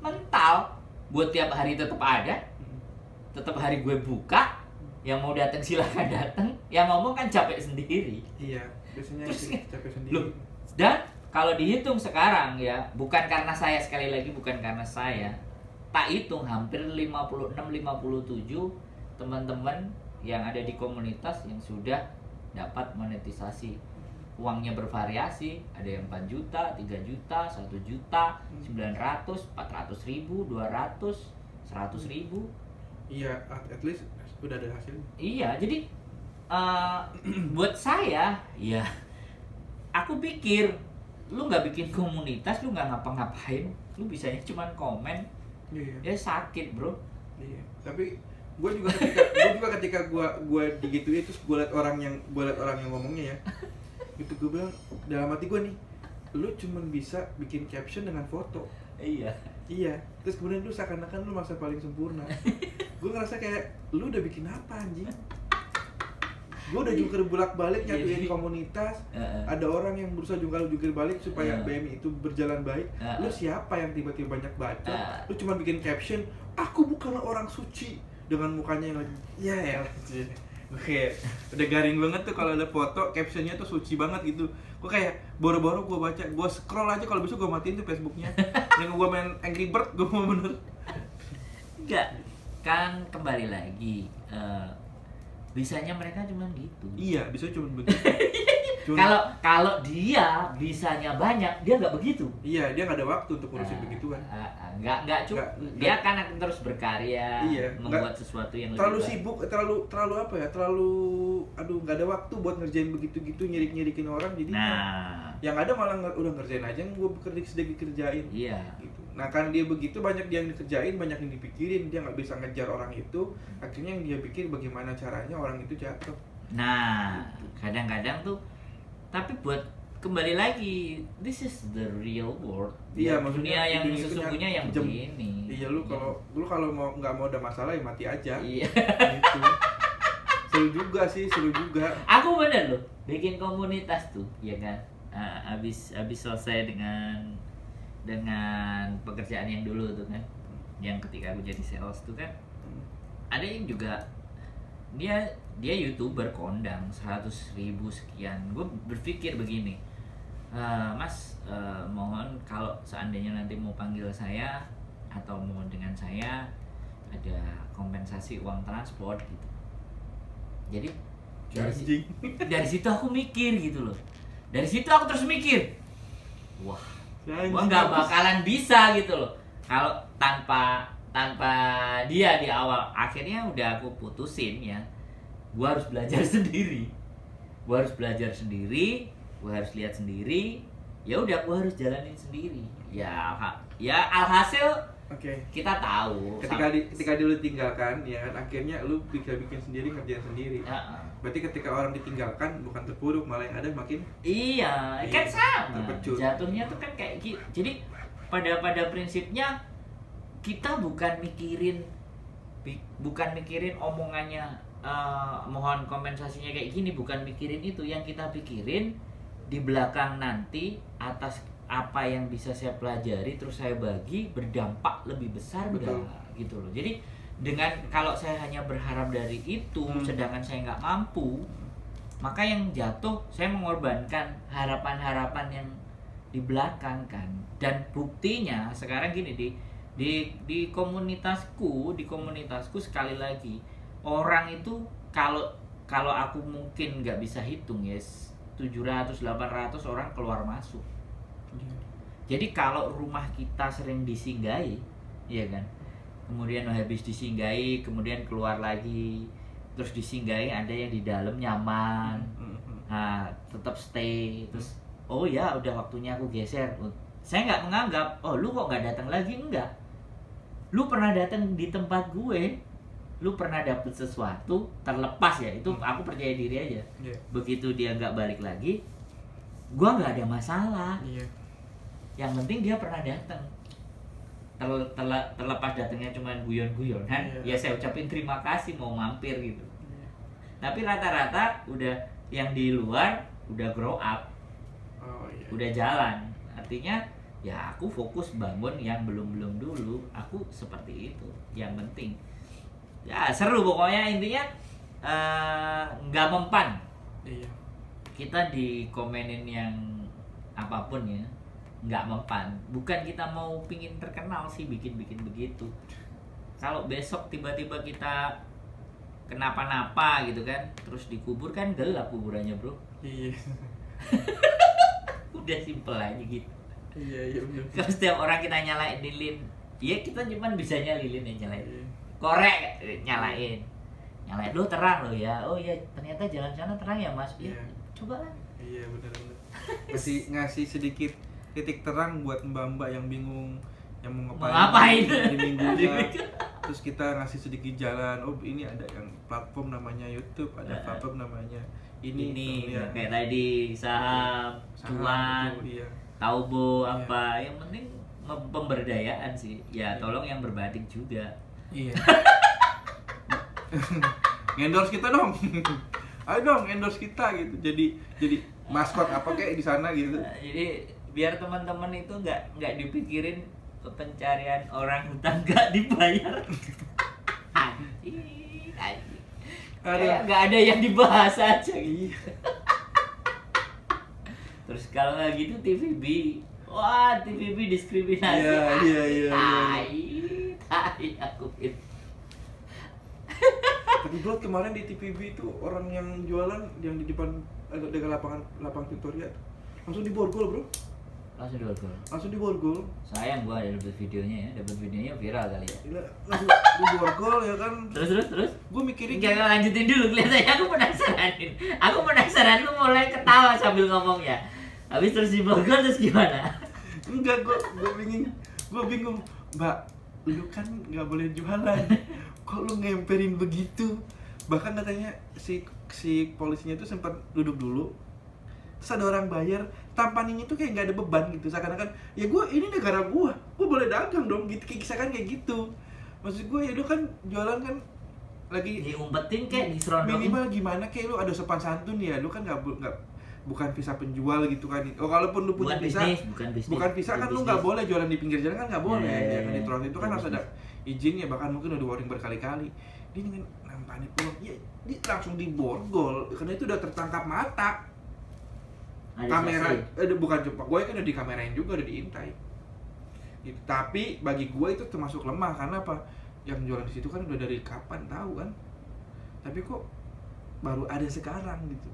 Mental. Buat tiap hari tetap ada. Tetap hari gue buka. Yang mau datang silakan datang. Yang ngomong kan capek sendiri. Iya, biasanya capek sendiri. Loh, dan kalau dihitung sekarang ya, bukan karena saya, sekali lagi bukan karena saya, tak hitung hampir 56-57 teman-teman yang ada di komunitas yang sudah dapat monetisasi. Uangnya bervariasi, ada yang 4 juta, 3 juta, 1 juta, 900, 400 ribu, 200, 100 ribu. Iya, at least udah ada hasil. Iya, jadi buat saya, ya aku pikir lu nggak bikin komunitas, lu nggak ngapa-ngapain, lu bisanya cuma komen, ya sakit bro. Iya. Tapi gue juga ketika gue digituin terus gue liat orang yang ngomongnya ya, gitu gue bilang dalam hati gue nih, lu cuma bisa bikin caption dengan foto. Iya. Terus kemudian lu seakan-akan lu merasa paling sempurna. Gue ngerasa kayak lu udah bikin apa anjing? Gue udah jungkir bolak-balik nyatuin komunitas. Ada orang yang berusaha jungkir balik supaya BMI itu berjalan baik. Lu siapa yang tiba-tiba banyak baca? Lu cuma bikin caption, aku bukanlah orang suci, dengan mukanya yang lagi ya. Oke, udah garing banget tuh kalau ada foto captionnya tuh suci banget gitu. Gue kayak boro-boro gue baca, gue scroll aja, kalau bisa gue matiin tuh Facebooknya. Yang gue main Angry Bird, gue mau bener. Enggak, kan kembali lagi. Bisanya mereka cuma gitu. Iya, bisa cuma begitu. Kalau dia bisanya banyak, dia nggak begitu. Iya, dia nggak ada waktu untuk ngurusin begituan. Nggak cukup. Dia kan akan terus berkarya, membuat sesuatu yang terlalu sibuk, terlalu apa ya? Nggak ada waktu buat ngerjain begitu-gitu, nyirik-nyirikin orang. Jadi yang ada malah udah ngerjain aja yang gue sedikit kerjain. Iya. Gitu. Nah kan dia begitu, banyak dia yang dikerjain, banyak yang dipikirin, dia nggak bisa ngejar orang itu. Akhirnya yang dia pikir bagaimana caranya orang itu jatuh. Nah, kadang-kadang tuh, tapi buat kembali lagi, this is the real world. Iya, maksudnya yang sesungguhnya yang begini. Iya, lu kalau mau nggak mau ada masalah ya mati aja. Iya. Gitu. seru juga. Aku bener loh bikin komunitas tuh, ya kan. Habis selesai dengan pekerjaan yang dulu tuh kan, yang ketika aku jadi sales tuh kan, ada yang juga dia YouTuber kondang 100.000 sekian. Gue berpikir begini, Mas, mohon kalau seandainya nanti mau panggil saya atau mau dengan saya ada kompensasi uang transport gitu. Jadi dari situ aku mikir gitu loh. Dari situ aku terus mikir, wah, gua nggak bakalan bisa gitu loh. Kalau tanpa dia di awal. Akhirnya udah aku putusin ya, gua harus belajar sendiri. Gua harus lihat sendiri. Ya udah, gua harus jalanin sendiri. Ya alhasil kita tahu ketika dulu tinggalkan ya kan, akhirnya lu bisa bikin sendiri, ngerjain sendiri. Berarti ketika orang ditinggalkan bukan terpuruk, malah yang ada makin kan sama terpecut. jatuhnya tuh kan kayak gitu. Jadi pada prinsipnya kita bukan mikirin omongannya mohon kompensasinya kayak gini, bukan mikirin itu. Yang kita pikirin di belakang nanti atas apa yang bisa saya pelajari terus saya bagi berdampak lebih besar enggak gitu loh. Jadi dengan kalau saya hanya berharap dari itu sedangkan saya nggak mampu, maka yang jatuh saya mengorbankan harapan-harapan yang di belakang kan. Dan buktinya sekarang gini, di komunitasku sekali lagi, orang itu kalau aku mungkin nggak bisa hitung ya 700-800 orang keluar masuk. Jadi kalau rumah kita sering disinggahi, ya kan, kemudian habis disinggahi, kemudian keluar lagi, terus disinggahi, ada yang di dalam nyaman, nah tetap stay, terus oh ya udah waktunya aku geser. Saya nggak menganggap, oh lu kok nggak datang lagi, enggak. Lu pernah datang di tempat gue, lu pernah dapet sesuatu, terlepas ya, itu aku percaya diri aja. Begitu dia nggak balik lagi, gua nggak ada masalah. Yang penting dia pernah datang. Terlepas datangnya cuma guyon-guyonan, ya saya ucapin terima kasih mau mampir gitu. Tapi rata-rata udah yang di luar udah grow up, udah jalan. Artinya ya aku fokus bangun yang belum dulu. Aku seperti itu. Yang penting ya seru pokoknya, intinya nggak mempan. Kita dikomenin yang apapun ya nggak mempan. Bukan kita mau pingin terkenal sih bikin begitu. Kalau besok tiba-tiba kita kenapa-napa gitu kan, terus dikubur kan gelap kuburannya bro. Udah simple aja gitu. Benar. Kalau setiap orang kita nyalain lilin, ya kita cuma bisanya lilin yang nyalain. Korek nyalain lo terang lo ya. Oh ya ternyata jalan sana terang ya mas. Ya coba lah. Benar. ngasih sedikit titik terang buat mbak-mbak yang bingung yang mau ngapain di minggunya. Terus kita ngasih sedikit jalan. Oh ini ada yang platform namanya YouTube, ada platform namanya ini ya. Kayak tadi saham cuan, taubo apa. Yang penting pemberdayaan sih. Ya tolong yang berbadik juga. Endorse kita dong. Ayo dong endorse kita gitu. Jadi maskot apa kayak di sana gitu. Jadi biar teman-teman itu nggak dipikirin pencarian orang hutan nggak dibayar. Anjing. Kayak nggak ada yang dibahas aja gitu. Terus kalau nggak gitu TVB, wah TVB diskriminasi. Iya. Tai aku gitu. Tapi bro kemarin di TVB itu orang yang jualan yang di depan lapangan Victoria langsung diborgol bro. Langsung diborgol. Sayang gua ada dapat videonya viral kali ya. Gila, langsung diborgol ya kan. Terus. Gua mikirin jangan lanjutin dulu, kelihatannya aku penasaran lu mulai ketawa sambil ngomong ya. Habis terus diborgol terus gimana? Enggak, gua bingung. Mbak, lu kan nggak boleh jualan. Kok lu ngemperin begitu? Bahkan katanya si polisinya tuh sempat duduk dulu. Terus ada orang bayar, tampaninya tuh kayak nggak ada beban gitu. Seakan-akan ya ini negara gua boleh dagang dong gitu. Kisakan kayak gitu. Maksud gua ya lu kan jualan kan lagi diumpetin kayak diserondongin. Minimal gimana kayak lu ada sopan santun ya, lu kan nggak bukan visa penjual gitu kan. Oh kalaupun lu punya visa, bukan visa kan lu nggak boleh jualan di pinggir jalan kan nggak boleh. Ya kan di trotoar itu kan harus ada izinnya, bahkan mungkin udah warning berkali-kali. Dia dengan nampanin uang, ya dia langsung diborgol karena itu udah tertangkap mata. Kamera, bukan cuma gue kan udah dikamerain juga, udah diintai. Gitu. Tapi bagi gue itu termasuk lemah karena apa? Yang jualan di situ kan udah dari kapan tahu kan, tapi kok baru ada sekarang gitu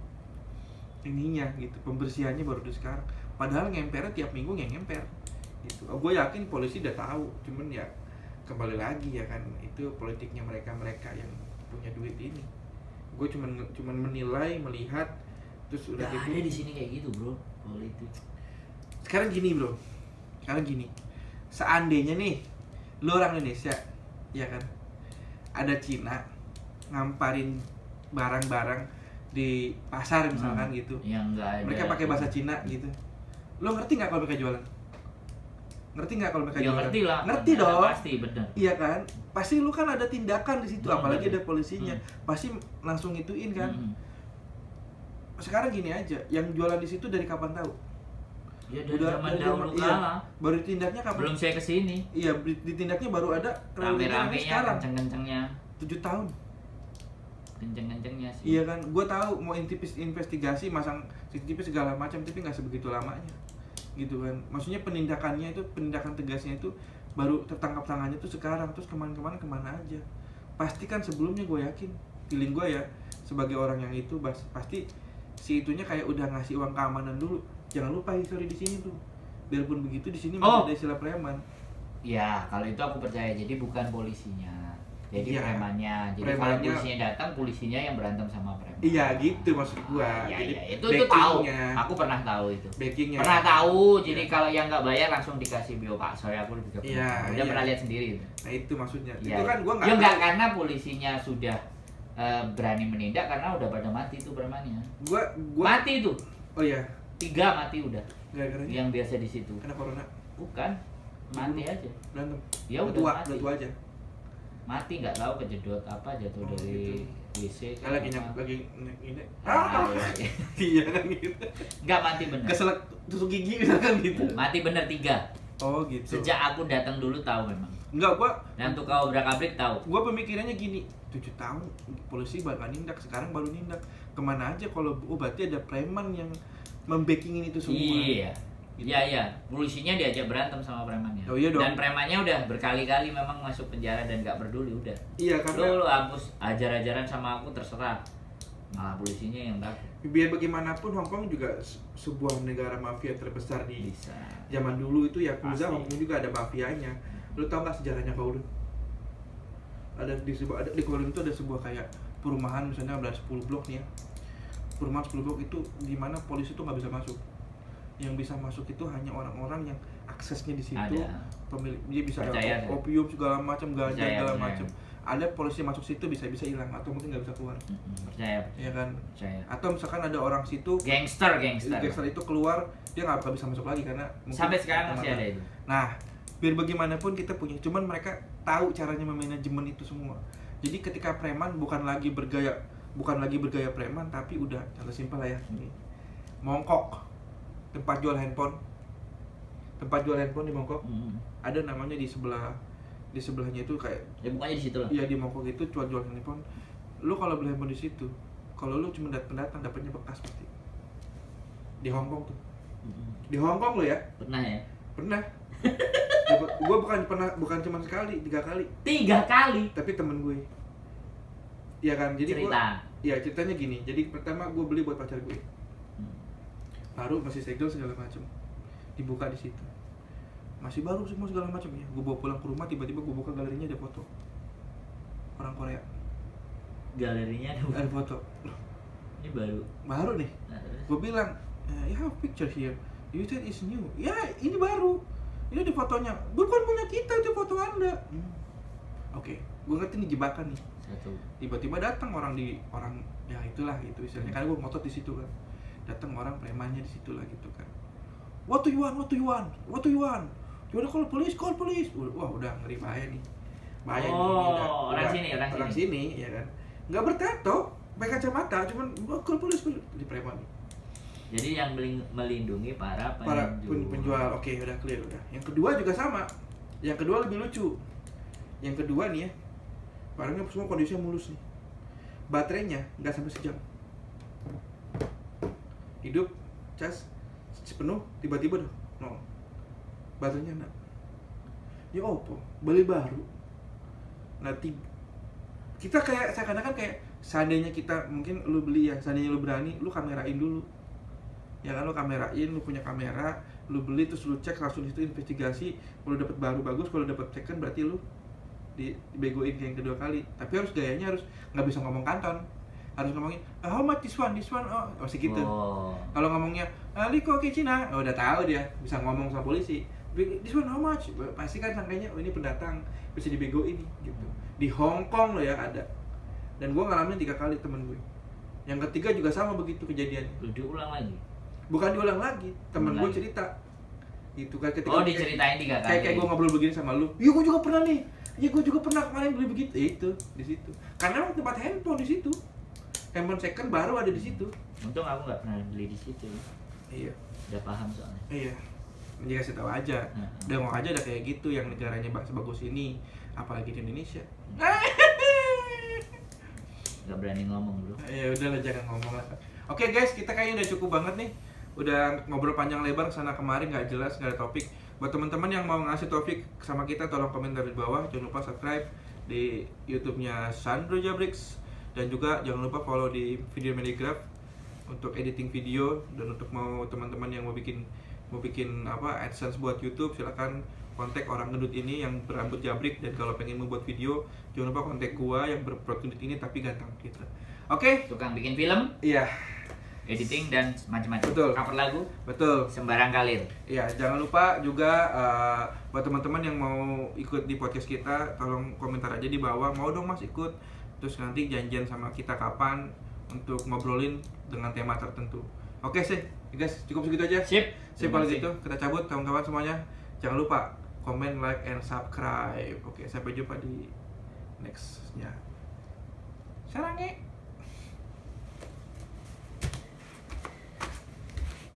ininya gitu, pembersihannya baru ada sekarang, padahal ngempernya tiap minggu ngemper gitu. Gue yakin polisi udah tahu, cuman ya kembali lagi ya kan itu politiknya mereka yang punya duit ini. Gue cuman menilai, melihat, terus udah gitu. Ada di sini kayak gitu bro, politik. Sekarang gini, seandainya nih lu orang Indonesia ya kan, ada Cina ngamparin barang-barang di pasar misalkan gitu, mereka pakai bahasa Cina gitu, lo ngerti nggak kalau mereka jualan? Ya, ngerti lah, ngerti dong, pasti bener. Iya kan, pasti lu kan ada tindakan di situ, apalagi ada polisinya, pasti langsung ituin kan. Sekarang gini aja, yang jualan di situ dari kapan tahu? Ya dari zaman dahulu kala. Baru ditindaknya kapan? Belum saya kesini. Iya, ditindaknya baru ada rame-ramenya, kenceng-kencengnya. 7 tahun. Kenceng-kencengnya sih. Iya kan, gue tahu mau investigasi, masang CCTV segala macam, tapi nggak sebegitu lamanya, gitu kan. Maksudnya penindakan tegasnya itu baru tertangkap tangannya tuh sekarang, terus kemana aja? Pasti kan sebelumnya gue yakin, feeling gue ya sebagai orang yang itu pasti si itunya kayak udah ngasih uang keamanan dulu. Jangan lupa histori di sini tuh. Biarpun begitu di sini masih ada istilah preman. Ya, kalau itu aku percaya. Jadi bukan polisinya. Jadi premannya. Jadi kalau polisinya datang, polisinya yang berantem sama preman. Iya, gitu maksud gua. Iya. Itu tahu. Aku pernah tahu itu. Backingnya. Pernah tahu. Jadi kalau yang nggak bayar langsung dikasih bio Pak Soy, aku lebih ke. Udah pernah lihat sendiri itu. Nah, itu maksudnya. Itu kan gua enggak. Ya enggak, karena polisinya sudah berani menindak karena udah pada mati tuh premannya. Gua mati tuh. Oh iya. 3 mati udah. Gara-garanya? Yang biasa di situ. Kena corona? Bukan. Mati aja. Berantem. Ya udah tua aja. Mati nggak tahu kejedot apa, jatuh dari gitu. WC. Lagi ini. Iya kan gitu. Enggak, mati bener. Keselak tusuk gigi misalkan gitu. Mati bener 3. Oh gitu. Sejak aku datang dulu tahu memang. Enggak, gua dan tuh kau obrak-abrik tahu. Gua pemikirannya gini, 7 tahun polisi bakal nindak, sekarang baru nindak. Kemana aja kalau berarti ada preman yang membakingin itu semua. Iya. Gitu. Iya. Polisinya diajak berantem sama premannya. Oh, iya dong. Dan premannya udah berkali-kali memang masuk penjara dan nggak peduli udah. Iya, karena lu hapus ajar-ajaran sama aku terserah. Malah polisinya yang takut. Biar bagaimanapun Hong Kong juga sebuah negara mafia terbesar di zaman dulu itu Yakuza. Hong Kong juga ada mafianya. Lu tau nggak sejarahnya Kowloon? Di Kowloon itu ada sebuah kayak perumahan, misalnya ada 10 blok nih ya. Perumahan 10 blok itu di mana polisi tuh nggak bisa masuk. Yang bisa masuk itu hanya orang-orang yang aksesnya di situ. Pemilik dia bisa ada opium segala macam, ganja segala macam. Ada polisi masuk situ bisa hilang atau mungkin nggak bisa keluar. Percaya. Iya kan? Percaya. Atau misalkan ada orang situ gangster itu keluar, dia nggak bisa masuk lagi karena sampai sekarang masih ada itu. Nah, biar bagaimanapun kita punya, cuman mereka tahu caranya memanajemen itu semua. Jadi ketika preman bukan lagi bergaya preman, tapi udah contoh simpel lah ya, ini mongkok, tempat jual handphone di Mongkok. Ada namanya di sebelahnya itu kayak ya bukannya di situ lah. Iya, di Mongkok itu jual handphone. Lu kalau beli handphone di situ, kalau lu cuma pendatang dapatnya bekas pasti. Di Hong Kong tuh. Di Hong Kong lo ya? Pernah ya? Pernah. Gue bukan cuma sekali, 3 kali. 3 kali? Tapi temen gue. Iya kan, jadi ceritanya gini. Jadi pertama gue beli buat pacar gue. Baru masih segel segala macam. Dibuka di situ. Masih baru semua segala macam ya. Gue bawa pulang ke rumah, tiba-tiba gue buka galerinya ada foto orang Korea. Galerinya ada foto. Ini baru nih. Gue bilang, you have picture here. You said it's new. Ya, ini baru. Ini ada fotonya. Bukan punya kita, itu foto Anda. Oke, gue ngerti nih jebakan nih. Tiba-tiba datang orang ya itulah gitu istilahnya. Karena gue ngotot di situ kan. Datang orang premannya di situ lah gitu kan. What do you want? Yaudah call police. Wah, udah ngeri bahaya nih. Bahaya orang sini ya kan. Nggak bertato, pakai kacamata, cuman polis di preman. Jadi yang melindungi para penjual. Oke, udah clear udah. Yang kedua juga sama. Yang kedua lebih lucu. Yang kedua nih ya, barangnya semua kondisinya mulus nih. Baterainya nggak sampai sejam. Hidup, cas, penuh, tiba-tiba dah nol. Baterainya enak. Ya opo, beli baru. Nanti kita kayak seakan-akan kayak seandainya kita mungkin lu beli ya, seandainya lu berani, lu kamerain dulu. Ya kan, lu kamerain, lu punya kamera, lu beli terus lu cek langsung di situ investigasi. Kalau dapet baru bagus, kalau dapet second berarti lu dibegoin kayak yang kedua kali. Tapi harus gayanya harus nggak bisa ngomong kanton, harus ngomongin how much this one oh masih gitu. Kalau ngomongnya liko ke Cina, udah tahu dia bisa ngomong sama polisi. This one how much, pasti kan sangkanya oh ini pendatang bisa dibegoin gitu. Di Hong Kong loh ya ada, dan gue ngalamin 3 kali temen gue. Yang ketiga juga sama begitu kejadian. Diulang lagi? Bukan diulang lagi, temen gue cerita gitu kan ketika diceritain 3 kali. Kayak gue ngobrol begini sama lu, iya gue juga pernah nih, iya gue juga pernah kemarin beli begitu. Itu di situ, karena emang tempat handphone di situ, handphone second baru ada di situ. Untung aku nggak pernah beli di situ. Iya. Udah paham soalnya. Iya. Jadi kasih tahu aja. Udah ngomong aja udah kayak gitu yang negaranya sebagus ini, apalagi di Indonesia. Gak berani ngomong bro. Ya udahlah, jangan ngomong lah. Oke guys, kita kayaknya udah cukup banget nih. Udah ngobrol panjang lebar sana kemari, nggak jelas, nggak ada topik. Buat teman-teman yang mau ngasih topik sama kita, tolong komentar di bawah. Jangan lupa subscribe di YouTube-nya Sandro Jabrix, dan juga jangan lupa follow di Video Medigraph untuk editing video. Dan untuk mau teman-teman yang mau bikin apa AdSense buat YouTube, silakan kontak orang gendut ini yang berambut jabrik. Dan kalau pengen membuat video, jangan lupa kontak gua yang berperut gendut ini tapi ganteng gitu. Oke. Tukang bikin film? Iya. Editing dan macam-macam. Betul. Cover lagu? Betul. Sembarang kalir. Iya, jangan lupa juga buat teman-teman yang mau ikut di podcast kita, tolong komentar aja di bawah, mau dong Mas ikut. Terus nanti janjian sama kita kapan untuk ngobrolin dengan tema tertentu. Oke sih, guys, cukup segitu aja. Sip. Kalau gitu, kita cabut kawan-kawan semuanya. Jangan lupa komen, like, and subscribe. Oke, sampai jumpa di next-nya. Sarange.